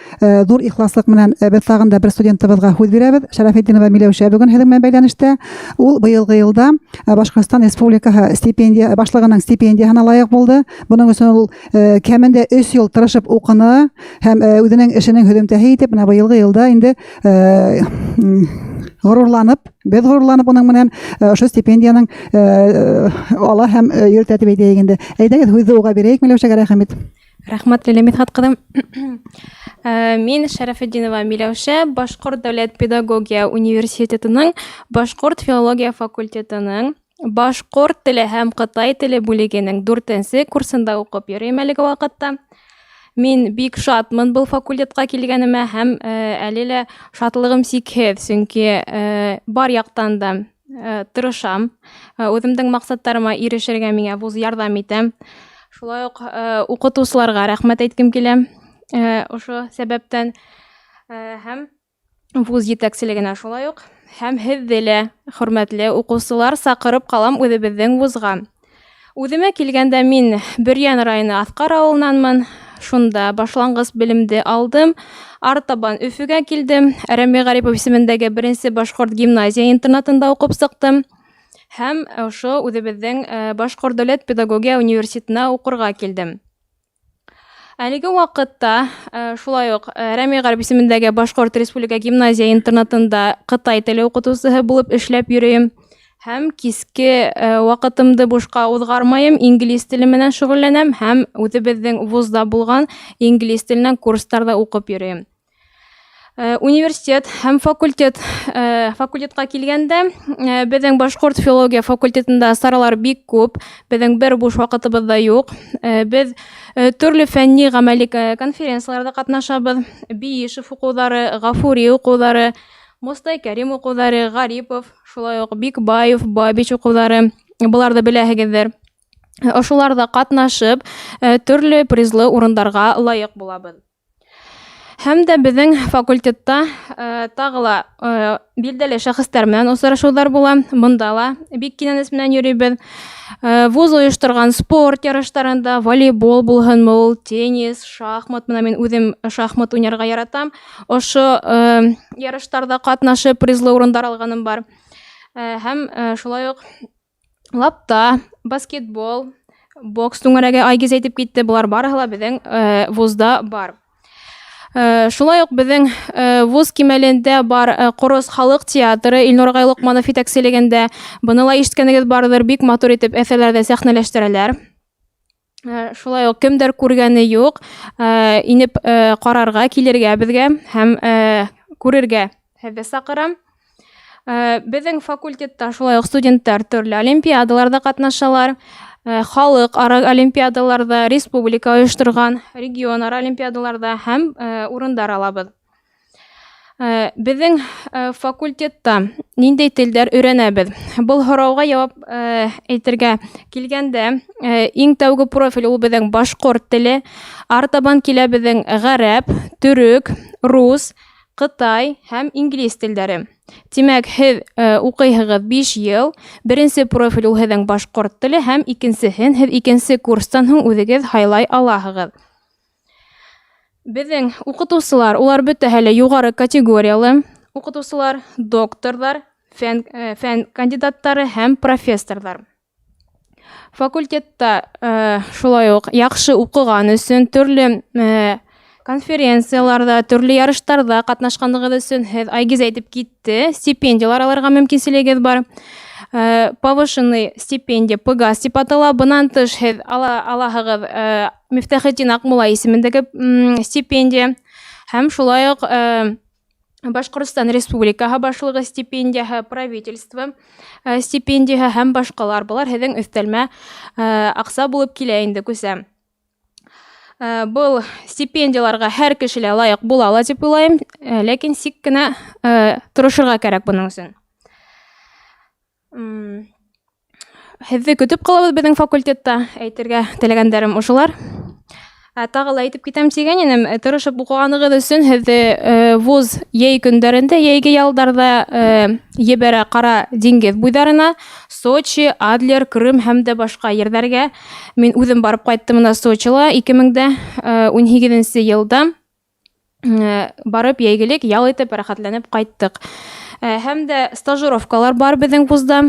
Зур ихласлык менән без тагын да бер студентыбызга сүз бирәбез. Шәрәфетдинова Миләүшә бүген һезнең белән бәйләнештә. Ул быелгы елда Башкортстан Республикаһы стипендия башлыгының стипендияһына лайык булды. Буның өчен ул кәмендә 3 ел тырышып укыны һәм үзенең эшенең һөдемтәһе итеп менә быелгы елда инде без горурланып уның менән ошо стипендияның ала һәм йөртә дип әйтәйек инде. Әйдәгез, һүзне уга бирәйек Миләүшәгә. Рәхмәт. Рәхмәт Лилия Мидхәт кызым. Мин Шәрәфетдинова Миләүшә, Башкорт дәүләт педагогия университетының Башкорт филология факультетының Башкорт теле һәм Кытай теле бүлегенең 4нче курсында укып йөрим әлеге вакытта. Мин бик шатмын был факультетка килгәнемә һәм әле лә шатлыгым сикһез, чөнки бар яктан да тырышам. Үземнең максаттарыма ирешергә миңа вуз ярдәм итә. Шулай ук укытучыларга рәхмәт әйткем килә. Ошо сәбәптән һәм вуз җитәкчелегенә шулай ук һәм һезне лә, хөрмәтле укучылар, сакырып калам үзебезнең вузга. Үземә килгәндә мин Бөрьян районы Аскар авылынанмын. Шунда башлангыч белемде алдым. Артабан Өфөгә килдем. Рәми Гарипов исемендәге 1нче Башкорт гимназия интернатында укып сыктым. Һәм ошо үзебезнең Башкорт дәүләт педагогия университетына укырга килдем. Әлеге вакытта шулай ук Рәми Гарипов исемендәге Башкорт Республика гимназия интернатында Кытай теле укытучысы булып эшләп йөрим. Һәм киске вакытымды бушка узгармайым, инглиз теле менән шөгыльләнәм һәм үзебезнең вузда булган инглиз теленнән курсларда укып йөрим. Университет һәм факультетка килгәндә, безнең Башкорт филология факультетында саралар бик күп, безнең бер буш вакытыбыз да юк. Без төрле фәнни гамәли конференцияларда катнашабыз. Биишев укулары, Гафури укулары, Мостай Кәрим укулары, Гарипов, шулай ук Бикбаев, Бабич укулары, буларда беләһегездер. Ошоларда катнашып, төрле призлы урындарга лайык булабыз. Һәм дә безнең факультетта тагыла билдәле шәхестәр менән очрашулар була. Монда ла бик кинәнес менән йөрибез. Вуз оештырган спорт ярышларында волейбол булһынмы, ул теннис, шахмат, менә мин үзем шахмат уйнарга яратам. Ошо ярышларда катнашып призлы урындар алганым бар. Һәм шулай ук лапта, баскетбол, бокс түңәрәге Айгиз әйтеп китте, булар барыһы ла безнең вузда бар. Шулай ук безнең вуз кимәлендә бар Корос халык театры Илнур Гайлыкманов итәкчелегендә. Буны ла ишеткәнегез бардыр, бик матур итеп әсәрләрдә сәхнәләштерәләр. Шулай ук кемдер күргәне юк, инеп карарга, килергә безгә һәм күрергә һәзер сакырам. Безнең факультетта шулай ук студентлар төрле олимпиадаларда катнашалар. Халык ара олимпиадаларда, республика оештырган, регион ара олимпиадаларда һәм урындар алабыз. Безнең факультетта ниндәй телләр өйрәнәбез? Бул һорауга җавап әйтергә килгәндә, иң тәүге профиль ул безнең башкорт теле, артабан килә безнең гарәп, төрек, рус, Кытай һәм инглиз телләре. Тимәк, һез укыйһыгыз 5 ел, беренче профиль ул һезнең башкорт теле һәм икенчеһен һез икенче курстан һуң үзегез хайлай алаһыгыз. Безнең укытучылар, улар бөтәһе лә югары категориялы укытучылар, докторлар, фән кандидаттары һәм профессорлар. Факультетта шулай ук яхшы укыган өчен төрле конференцияларда, төрле ярыштарда катнашканлыгы өчен һез Айгиз әйтеп китте, стипендиялар алырга мөмкинчелегегез бар. Повышенный стипендия ПГАС дип атала. Бунан тыш һез алаһыгыз Мифтахетдин Акмулла исемендәге стипендия һәм шулай ук Башкортстан Республикаһы башлыгы стипендияһы, правительство стипендияһы һәм башкалар. Булар һеҙҙең өҫтәлмә аҡса булып килә инде күсәм. Был стипендияларға һәр кешелә лайыҡ була ала дип уйлайым, ләкин сик кенә тырышырға кәрәк буның өсөн. Һеҙҙе көтөп ҡалабыҙ беҙҙең факультетта, әйтергә теләгәндәрем ошолар. Тағы ла әйтеп китәм тигән инем, тырышып уҡығанығыҙ өсөн һеҙҙе вуз йәй көндәрендә, йәйге ялдарҙа ебәрә Ҡара диңгеҙ буйҙарына, Сочи, Адлер, Крым һәм дә башҡа ерҙәргә. Мин үҙем барып ҡайттым мына Сочила 2018 йылда. Барып йәйгелек ял итеп, рәхәтләнеп ҡайттык. Һәм дә стажировкалар бар беҙҙең вузда.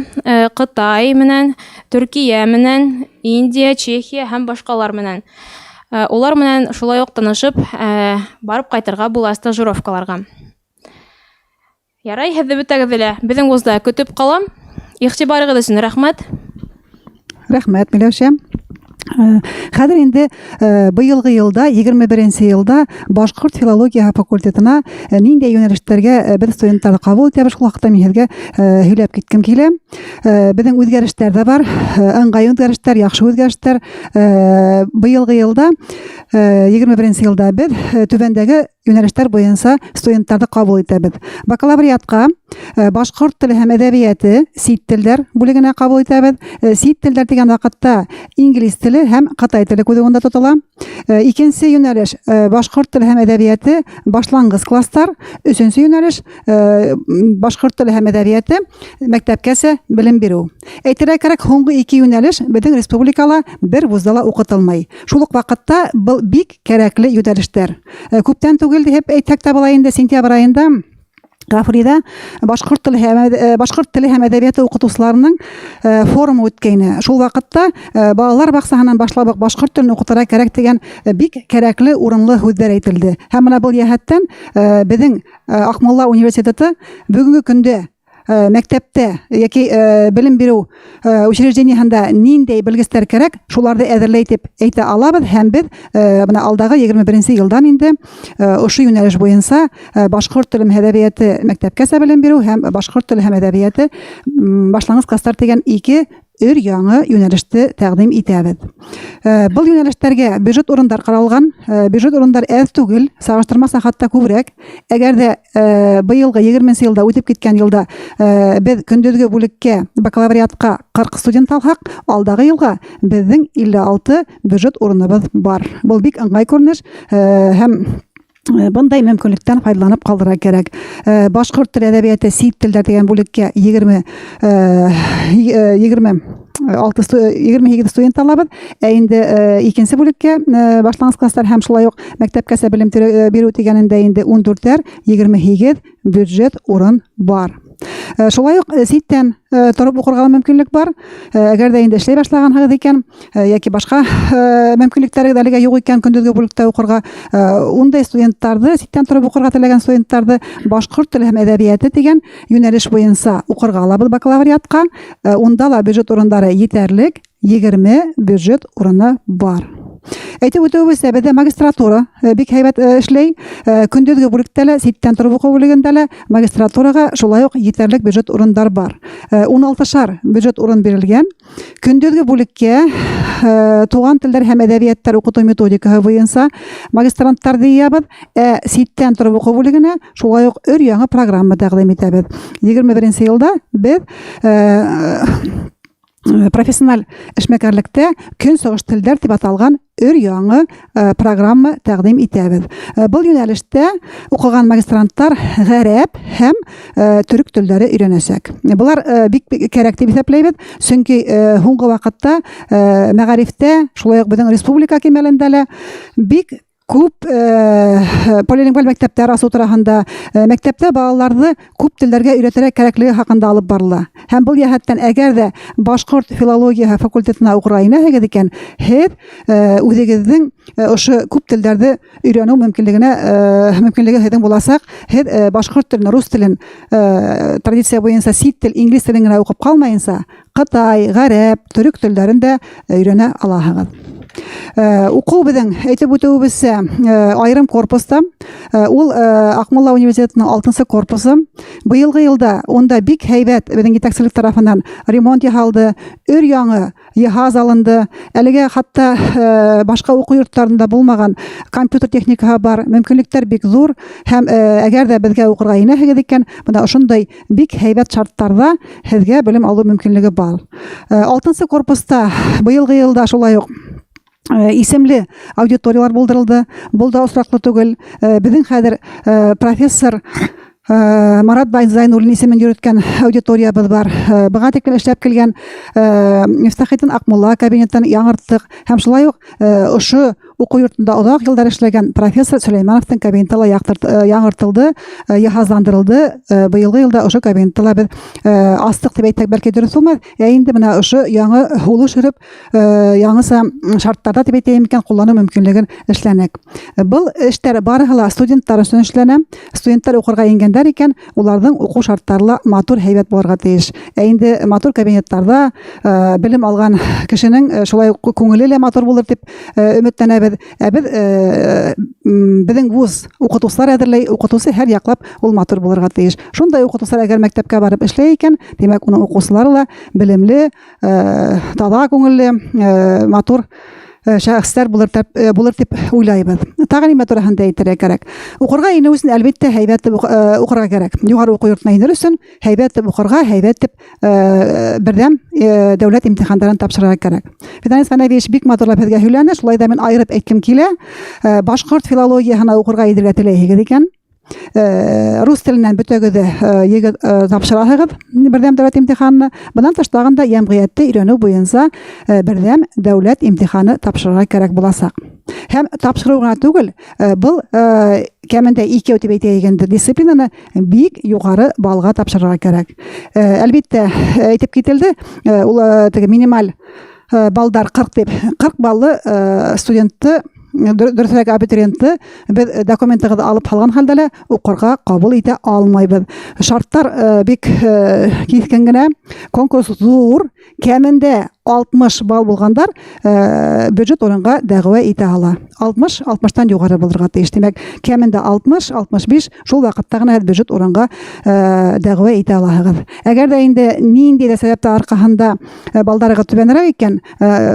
Ҡытай менән, Төркиә менән, Индия, Чехия һәм башҡалар менән. Улар менән шулай уҡ танышып, барып ҡайтырға була стажировкаларға. Ярай, һеҙҙе бөтәгеҙҙе лә беҙҙең вузда көтөп ҡалам. Иғтибарығыҙ өсөн рәхмәт. Рәхмәт, Миләүшә. Хәҙер инде быйылғы йылда, 21-нче йылда Башҡорт филология факультетына ниндәй йүнәлештәргә беҙ студенттарҙы ҡабул итәбеҙ, шул хаҡта мин һеҙгә һөйләп киткем килә. Беҙҙең үҙгәрештәр ҙә бар, ыңғай үҙгәрештәр, яҡшы үҙгәрештәр. Быйылғы йылда, 21-нче йылда беҙ түбәндәге йүнәлештәр буйынса студенттарҙы ҡабул итәбеҙ. Бакалавриатҡа башҡорт теле һәм әҙәбиәте, сит телдәр бүлегенә ҡабул итәбеҙ. Сит телдәр дигән ваҡытта инглиз теле һәм ҡытай теле күҙегендә тотола. Икенсе йүнәлеш башҡорт теле һәм әҙәбиәте, башланғыс кластар. Өсөнсө йүнәлеш башҡорт теле һәм әҙәбиәте, мәктәпкәсә белем биреү. Әйтергә кәрәк, һуңғы 2 йүнәлеш беҙҙең республикала бер вузда ла уҡытылмай. Шул уҡ ваҡытта был бик кәрәкле йүнәлештәр. Күптән түгел дип әйтһәк тә була инде, сентябрь айында Гафуриҙа башҡорт теле һәм әҙәбиәте уҡытыусыларының форумы үткәйне. Шул ваҡытта балалар баҡсаһынан башлап башҡорт телен уҡытырға кәрәк дигән бик кәрәкле, урынлы һүҙҙәр әйтелде. Һәм бына был йәһәттән беҙҙең Аҡмулла университеты бөгөнгө көндә мәктәптә яки белем биреү учреждениеһында ниндәй белгестәр кәрәк, шуларҙы әҙерләй тип әйтә алабыҙ. Һәм беҙ бына алдағы 21-нче йылдан инде ошо йүнәлеш буйынса башҡорт теле һәм әҙәбиәте мәктәпкәсә белем биреү һәм башҡорт теле һәм әҙәбиәте башланғыс кластар дигән 2 өр-яңы йүнәлеште тәҡдим итәбеҙ. Был йүнәлештәргә бюджет урындар ҡаралған. Бюджет урындар әҙ түгел, сағыштырмаса хатта күберәк. Әгәр дә быйылғы 20-нче йылда үтеп киткән йылда беҙ көндөҙгө бүлеккә, бакалавриатҡа 40 студент алһаҡ, алдағы йылға беҙҙең 56 бюджет урыныбыҙ бар. Был бик ыңғай күренеш һәм бындай мөмкинлектән файдаланып ҡалдырға кәрәк. Башҡорт теле әҙәбиәте, сит телдәр дигән бүлеккә 28 студент алабыҙ. Инде икенсе бүлеккә башланғыс кластар һәм шулай уҡ мәктәпкәсә белем биреү тигәнендә инде 14-28 бюджет урын бар. Шулай уҡ ситтән тороп уҡырға мөмкинлек бар. Әгәр дә инде эшләй башлағанһығыҙ икән, яки башҡа мөмкинлектәрегеҙ әлегә юҡ икән көндөҙгө бүлектә уҡырға, ундай студенттарҙы, ситтән тороп уҡырға теләгән студенттарҙы башҡорт теле һәм әҙәбиәте дигән йүнәлеш буйынса уҡырға алабыҙ бакалавриатҡа. Унда ла бюджет урындары етәрлек, 20 бюджет урыны бар. Әйтеп үтеүебеҙсә, беҙҙә магистратура бик һәйбәт эшләй. Көндөҙгө бүлектә лә, ситтән тороп уҡыу бүлегендә лә магистратураға шулай уҡ етәрлек бюджет урындар бар. 16 бюджет урын бирелгән. Көндөҙгө бүлеккә туған телдәр һәм әҙәбиәттәр уҡытыу методикаһы буйынса магистранттарҙы йыябыҙ. Ситтән тороп уҡыу бүлегенә шулай уҡ өр-яңы программа тәҡдим итәбеҙ. 21-нче йылда беҙ профессиональ эшмәкәрлектә көнсығыш телдәр дип аталған өр-яңы программа тәҡдим итәбеҙ. Был йүнәлештә уҡыған магистранттар ғәрәп һәм төрөк телдәре өйрәнәсәк. Былар бик кәрәк дип иҫәпләйбеҙ, сөнки һуңғы ваҡытта мәғарифтә, шулай уҡ беҙҙең республика кимәлендә лә бик күп полилингваль мәктәптәр асыу тураһында, мәктәптә балаларҙы күп телдәргә өйрәтергә кәрәклеге хаҡында алып барыла. Һәм был йәһәттән әгәр дә башҡорт филологияһы факультетына уҡырға инәһегеҙ икән, һеҙ үҙегеҙҙең ошо күп телдәрҙе өйрәнеү мөмкинлеге һеҙҙең буласаҡ. Һеҙ башҡорт телен, рус телен традиция буйынса сит тел, инглиз телен генә уҡып ҡалмайынса, ҡытай, ғәрәп, төрөк телдәрен дә өйрәнә алаһығыҙ. Уку безнең әйтеп үтүебезчә, айрым корпуста, ул Акмулла университетының 6-нчы корпусы. Быелгы елда онда бик һәйбәт безнең җитәкчелек тарафыннан ремонт яһалды, өр-яңы җиһаз алынды. Әлегә хәтта башка уку йортларында булмаган компьютер техникаһы бар, мөмкинлекләр бик зур һәм әгәр дә безгә укырга инәһегез икән, менә ошондай бик һәйбәт шартларда һезгә белем алу мөмкинлеге бар. 6-нчы корпуста быелгы елда шулай ук исемле аудиториялар булдырылды. Бул да осраклы түгел. Безнең хәзер профессор Марат Байзайнуллин исемен йөрткән аудиториябыз бар. Быга тиклем эшләп килгән Мифтахетдин Акмулла кабинетын яңырттык һәм шулай ук ошо уку йортында озак еллар эшләгән профессор Сөләймановтың кабинеты яңыртылды, җиһазландырылды. Быелгы елда ошо кабинетта без астык дип әйтсәк бәлки дөрес булмас. Инде менә ошо яңы һулы шөреп, яңыса шартларда дип әйтәм икән куллану мөмкинлеген эшләнәк. Бу эшләр барыгы ла студентлар өчен эшләнә. Студентлар укырга ингәндәр икән, уларның уку шартлары матур һәйбәт булырга тиеш. Инде матур кабинетларда белем алган кешенең шулай күңеле лә матур булыр дип өметләнәбез. Безнең вуз укытучылар әзерләй, укытучы һәр яклап ул матур булырга тиеш. Шундай укытучылар әгәр мәктәпкә барып эшләй икән, димәк уның укучылары ла белемле, таза күңелле, матур шәхесләр булыр дип уйлайбыз. Тагын нимә турында әйтергә кирәк. Укырга инү өчен әлбәттә һәйбәт укырга кирәк. Югары уку йортына инер өчен һәйбәт укырга, һәйбәт бердәм дәүләт имтиханнарын тапшырырга кирәк. Фиданис Фанавич бик матурлап һезгә һөйләнде. Шулай да мин айырып әйткем килә. Башкорт филологияһына укырга идергә теләйһегез икән, рус теленнән бөтәгеҙ егет тапшыраһығыҙ берҙәм дәүләт имтиханны. Бынан тыш тагын да йәмғиәтте өйрәнеү буйынса берҙәм дәүләт имтиханы тапшырырға кәрәк буласаҡ. Һәм тапшырыу гына түгел, был кәмендә 2 дип әйтәйек, дисциплинаны бик юғары балға тапшырырға кәрәк. Әлбиттә, әйтеп кителде, ул минималь балдар 40 баллы студентты, дөресрәк абитуриентты без документтығыҙ алып һалған хәлдә лә укырға ҡабул итә алмайбыҙ. Шарттар бик киҫкен генә, конкурс зур, кәмендә 60 балл булгандар бюджет урынға дәғүә итә ала. 60-60тан юғары булырға тейеш. Демәк, кәмендә 60-65 шул ваҡытта ғына бюджет урынға дәғүә итә алаһығыҙ. Әгәр дә инде ниндәй дә сәбәптә арҡаһында балдарығыҙ түбәнерәк икән,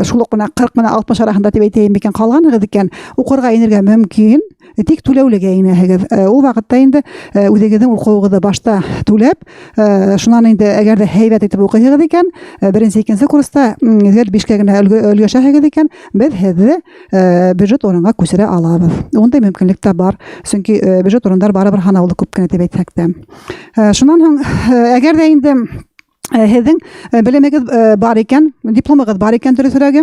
шул уҡ 40-60 араһында дип әйтәйем икән, ҡалғанығыҙ икән, уҡырға инергә мөмкин, тик түләүлегә инәһегеҙ. Ул ваҡытта инде үҙегеҙҙең уҡыуығыҙҙы башта түләп, шунан инде әгәр дә һәйбәт итеп уҡыйһығыҙ икән, 1-2 курста 5-кә генә өлгәшәһегеҙ икән, беҙ һеҙҙе бюджет урынға күсерә алабыҙ. Ундай мөмкинлек тә бар. Сөнки бюджет урындар барыбер һанаулы күп кенә дип әйтһәк тә. Шунан һуң, әгәр дә инде һеҙҙең белемегеҙ бар икән, дипломығыҙ бар икән дөрөҫөрәге,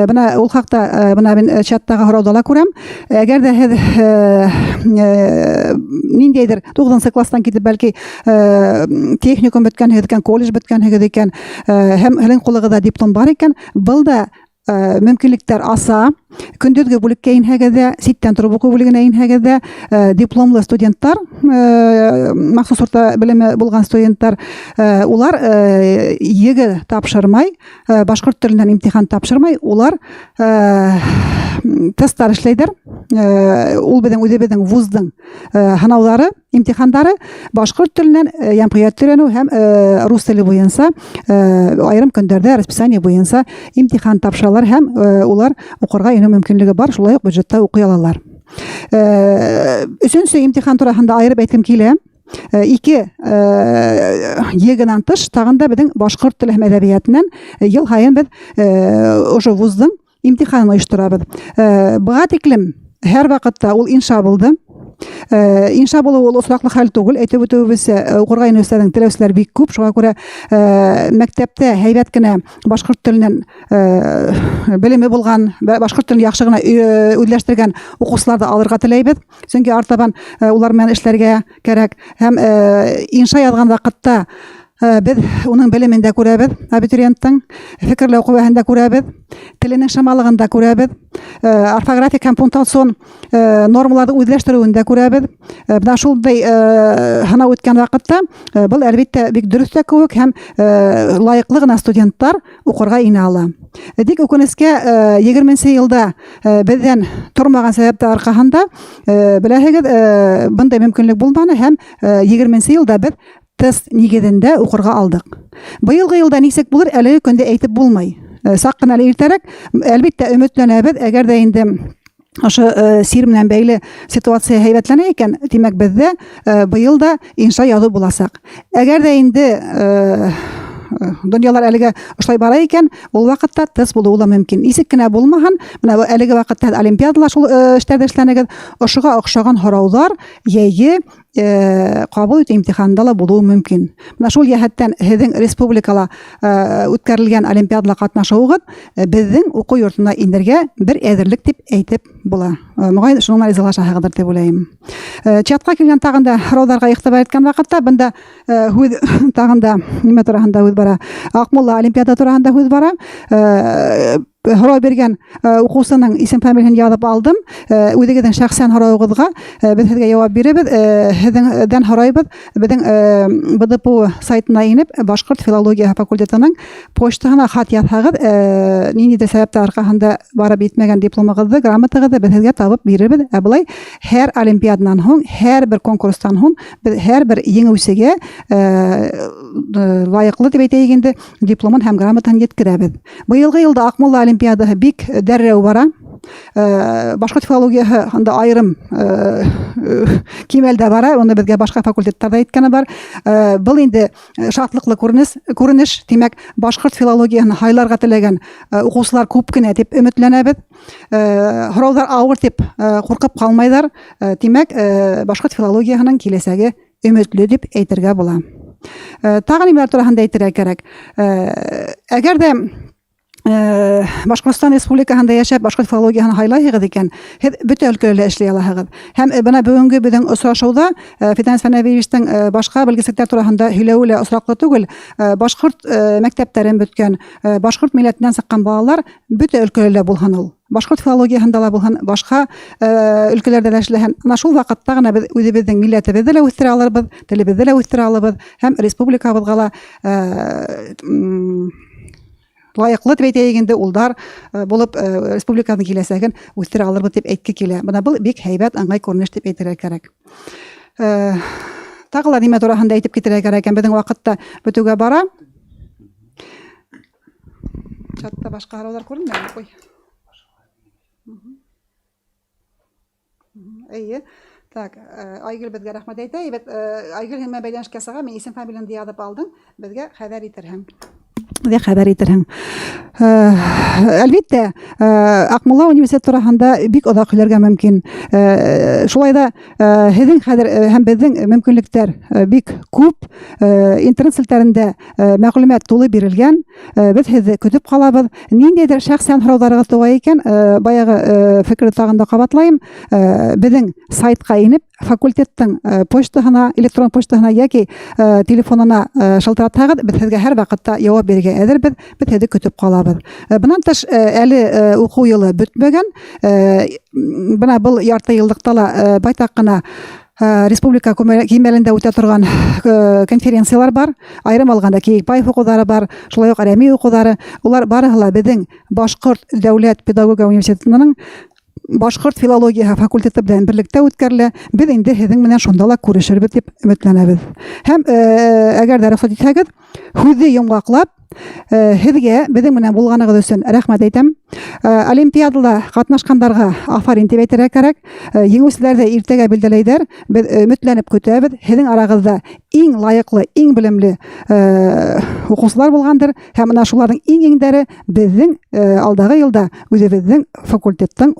бына ул хаҡта бына мин чаттағы һорауҙа ла күрәм. Әгәр дә һеҙ ниндәйҙер 9-нчы кластан китеп, бәлки техникум бөткәнһегеҙ икән, колледж бөткәнһегеҙ икән, һәм һеҙҙең ҡулығыҙҙа диплом бар икән, был да мөмкинлектәр аса. Көндөҙгө бүлеккә инһәгеҙ дә, ситтән тороп уҡыу бүлегенә инһәгеҙ дә, дипломлы студенттар, махсус орта белеме булған студенттар, улар еге тапшырмай, башҡорт теленән имтихан тапшырмай, улар тесттар эшләйҙәр. Ул беҙҙең үҙебеҙҙең вуздың һынауҙары, имтихандары башҡорт теленән йәмғиәт өйрәнеү һәм рус теле буйынса айырым көндәрҙә расписание буйынса имтихан тапшыралар һәм улар уҡырға инеү мөмкинлеге бар, шулай уҡ бюджетта уҡый алалар. 3-нче имтихан тураһында айырып әйткем килә. 2 егенән тыш, тағын да беҙҙең башҡорт теле һәм әҙәбиәтенән йыл һайын беҙ ошо вуздың имтиханын ойошторабыҙ. Быға тиклем һәр ваҡытта ул инша булды. Инша булыу ул осраҡлы хәл түгел. Әйтеп үтеүебеҙсә, уҡырға инеүселәрҙең теләүселәр бик күп. Шуға күрә мәктәптә һәйбәт кенә башҡорт теленән белеме булған, башҡорт телен яҡшы ғына үҙләштергән уҡыусыларҙы алырға теләйбеҙ. Сөнки артабан улар менән эшләргә кәрәк. Һәм инша яҙған ваҡытта Без уның белемендә күрәбез, абитуриенттың фикерләү куәһендә күрәбез, теленең шамалыгында күрәбез, орфографик һәм пунктуацион нормаларны үзләштерүендә күрәбез. Менә шулай һынау үткән вакытта был әлбәттә бик дөрес тә кебек һәм лаеклы гына студентлар укырга инә ала. Тик үкенескә 20нче елда бездән тормаган сәбәптәр аркасында беләһегез бындай мөмкинлек булманы һәм 20нче елда без тест нигезендә укырга алдык. Быелгы елда нисек булыр әлеге көндә әйтеп булмай. Сак кына иртәрәк, әлбәттә өметләнәбез, әгәр дә инде ошо сир менән бәйле ситуация һәйбәтләнә икән, димәк бездә быел да инша язу буласак. Әгәр дә инде дөньялар әлегә ошай бара икән, ул вакытта тест булуы да мөмкин. Нисек кенә булмаһын, менә әлеге вакытта олимпиадалар шул эштәрдә эшләнәгез, ошыга охшаган һораулар яйы кабул итү имтиханында ла булуы мөмкин. Менә шул яһәттән һеҙҙең республикала үткәрелгән олимпиадала катнашыуығыҙ беҙҙең уҡыу йортона инергә бер әҙерлек дип әйтеп була. Моғайын шуның ризалашаһығыҙҙыр дип уйлайым. Чатҡа килгән тағында һорауҙарға иғтибар иткән ваҡытта бында һүҙ тағында нимә тураһында һүҙ бара? Аҡмулла олимпиада тураһында һүҙ бара. Һорау биргән уҡыусының исем-фамилияһын яҙып алдым. Үҙегеҙҙең шәхсән һорауығыҙға беҙ һеҙгә яуап бирәбеҙ. Һеҙҙән һорайбыҙ. Беҙҙең БДПУ сайтына инеп, Башҡорт филология факультетының почтаһына хат яҙһағыҙ, ниндәй сәбәптәр арҡаһында барып етмәгән дипломығыҙҙы, грамотағыҙҙы беҙ һеҙгә табып бирербеҙ. Ә былай һәр олимпиаданан һуң, һәр бер конкурстан һуң, һәр бер еңеүсегә лайыҡлы дип әйтәйек инде, дипломын һәм грамотаһын еткерәбеҙ. Быйылғы йылда Аҡмулла олимпиадаһы бик дәррәү бара. Башҡорт филологияһы анда айырым кимәлдә бара, уны беҙгә башҡа факультеттарҙа әйткәне бар. Был инде шатлыҡлы күренеш, тимәк, башҡорт филологияһын һайларға теләгән уҡыусылар күп кенә дип өмөтләнәбеҙ. Һорауҙар ауыр дип ҡурҡып ҡалмайҙар. Тимәк, башҡорт филологияһының киләсәге өмөтлө дип әйтергә була. Тағы нимәләр тураһында әйтергә кәрәк. Әгәр дә Башҡортостан Республикаһында йәшәп, башҡорт филологияһын һайлайһығыҙ икән, һеҙ бөтә өлкәләрҙә эшләй алаһығыҙ. Һәм бына бөгөнгө беҙҙең осрашыуҙа Фиданис Фәнәбиевичтең башҡа белгеслектәр тураһында һөйләүе лә осраҡлы түгел. Башҡорт мәктәптәрен бөткән, башҡорт милләтенән сыҡҡан балалар бөтә өлкәләрҙә булһын ул. Башҡорт филологияһында ла булһын, башҡа өлкәләрҙә лә эшләһен. Ана шул ваҡытта ғына беҙ үҙебеҙҙең милләтебеҙҙе лә үҫтерә алырбыҙ, телебеҙҙе лә үҫтерә алырбыҙ һәм республикабыҙға ла лайыҡлы дип әйтәйек инде улдар булып республиканың киләсәген үҫтерә алырбыҙ дип әйтке килә. Бына был бик һәйбәт, ыңғай күренеш дип әйтергә кәрәк. Тағы ла нимә тураһында әйтеп китергә кәрәк икән, беҙҙең ваҡытта бөтөүгә бара. Чатта башҡа һорауҙар күренмәй. Ой. Эйе. Так, Айгөл беҙгә рәхмәт әйтә. Айгөл һеҙ бәйләнешкә сыға, мин исем фамилияңды яҙып алдым. Беҙгә хәбәр итерһең. Беҙгә хәбәр итерһең. Әлбиттә, Аҡмулла университеты тураһында бик оҙаҡ һөйләргә мөмкин. Шулай ҙа һеҙҙең хәҙер һәм беҙҙең мөмкинлектәр бик күп. Интернет селтәрендә мәғлүмәт тулы бирелгән. Беҙ һеҙҙе көтөп ҡалабыҙ. Ниндәйҙер шәхсән һорауҙарығыҙ тыуа икән, баяғы фекерҙе тағында ҡабатлайым. Беҙҙең сайтҡа инеп, факультеттың почтаһына, электрон почтаһына йәки телефонына шылтыратһағыҙ, беҙ һеҙгә һәр ваҡытта яуап бирергә әҙербеҙ. Беҙ һеҙҙе көтөп ҡалабыҙ. Бынан тыш, әле уҡыу йылы бөтмәгән. Бына был ярты йыллыҡта ла байтаҡ ҡына республика кимәлендә үтә торған конференциялар бар. Айырым алғанда Кейекбаев уҡыуҙары бар, шулай уҡ Рәми уҡыуҙары. Улар барыһы ла беҙҙең Башҡорт дәүләт педагогия университетының Башҡорт филологияһы факультеты белән берлектә үткәрелә. Беҙ инде һеҙҙең менән шунда ла күрешербеҙ дип өмөтләнәбеҙ. Һәм әгәр дә рөхсәт итһәгеҙ, һүҙҙе йомғаҡлап, һеҙгә беҙҙең менән булғанығыҙ өсөн рәхмәт әйтәм. Олимпиадала ҡатнашҡандарға афарин тип әйтергә кәрәк. Еңеүселәрҙе иртәгә билдәләйҙәр. Беҙ өмөтләнеп көтәбеҙ. Һеҙҙең арағыҙҙа иң лайыҡлы, иң белемле уҡыусылар булғандыр. Һәм ана шуларҙың иң-иңдәре беҙҙең алдағы йылда үҙебеҙҙең факультеттың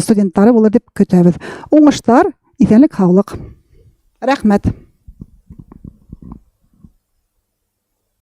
студенттары булыр дип көтәбеҙ. Уңыштар, иҫәнлек, һаулыҡ. Рәхмәт.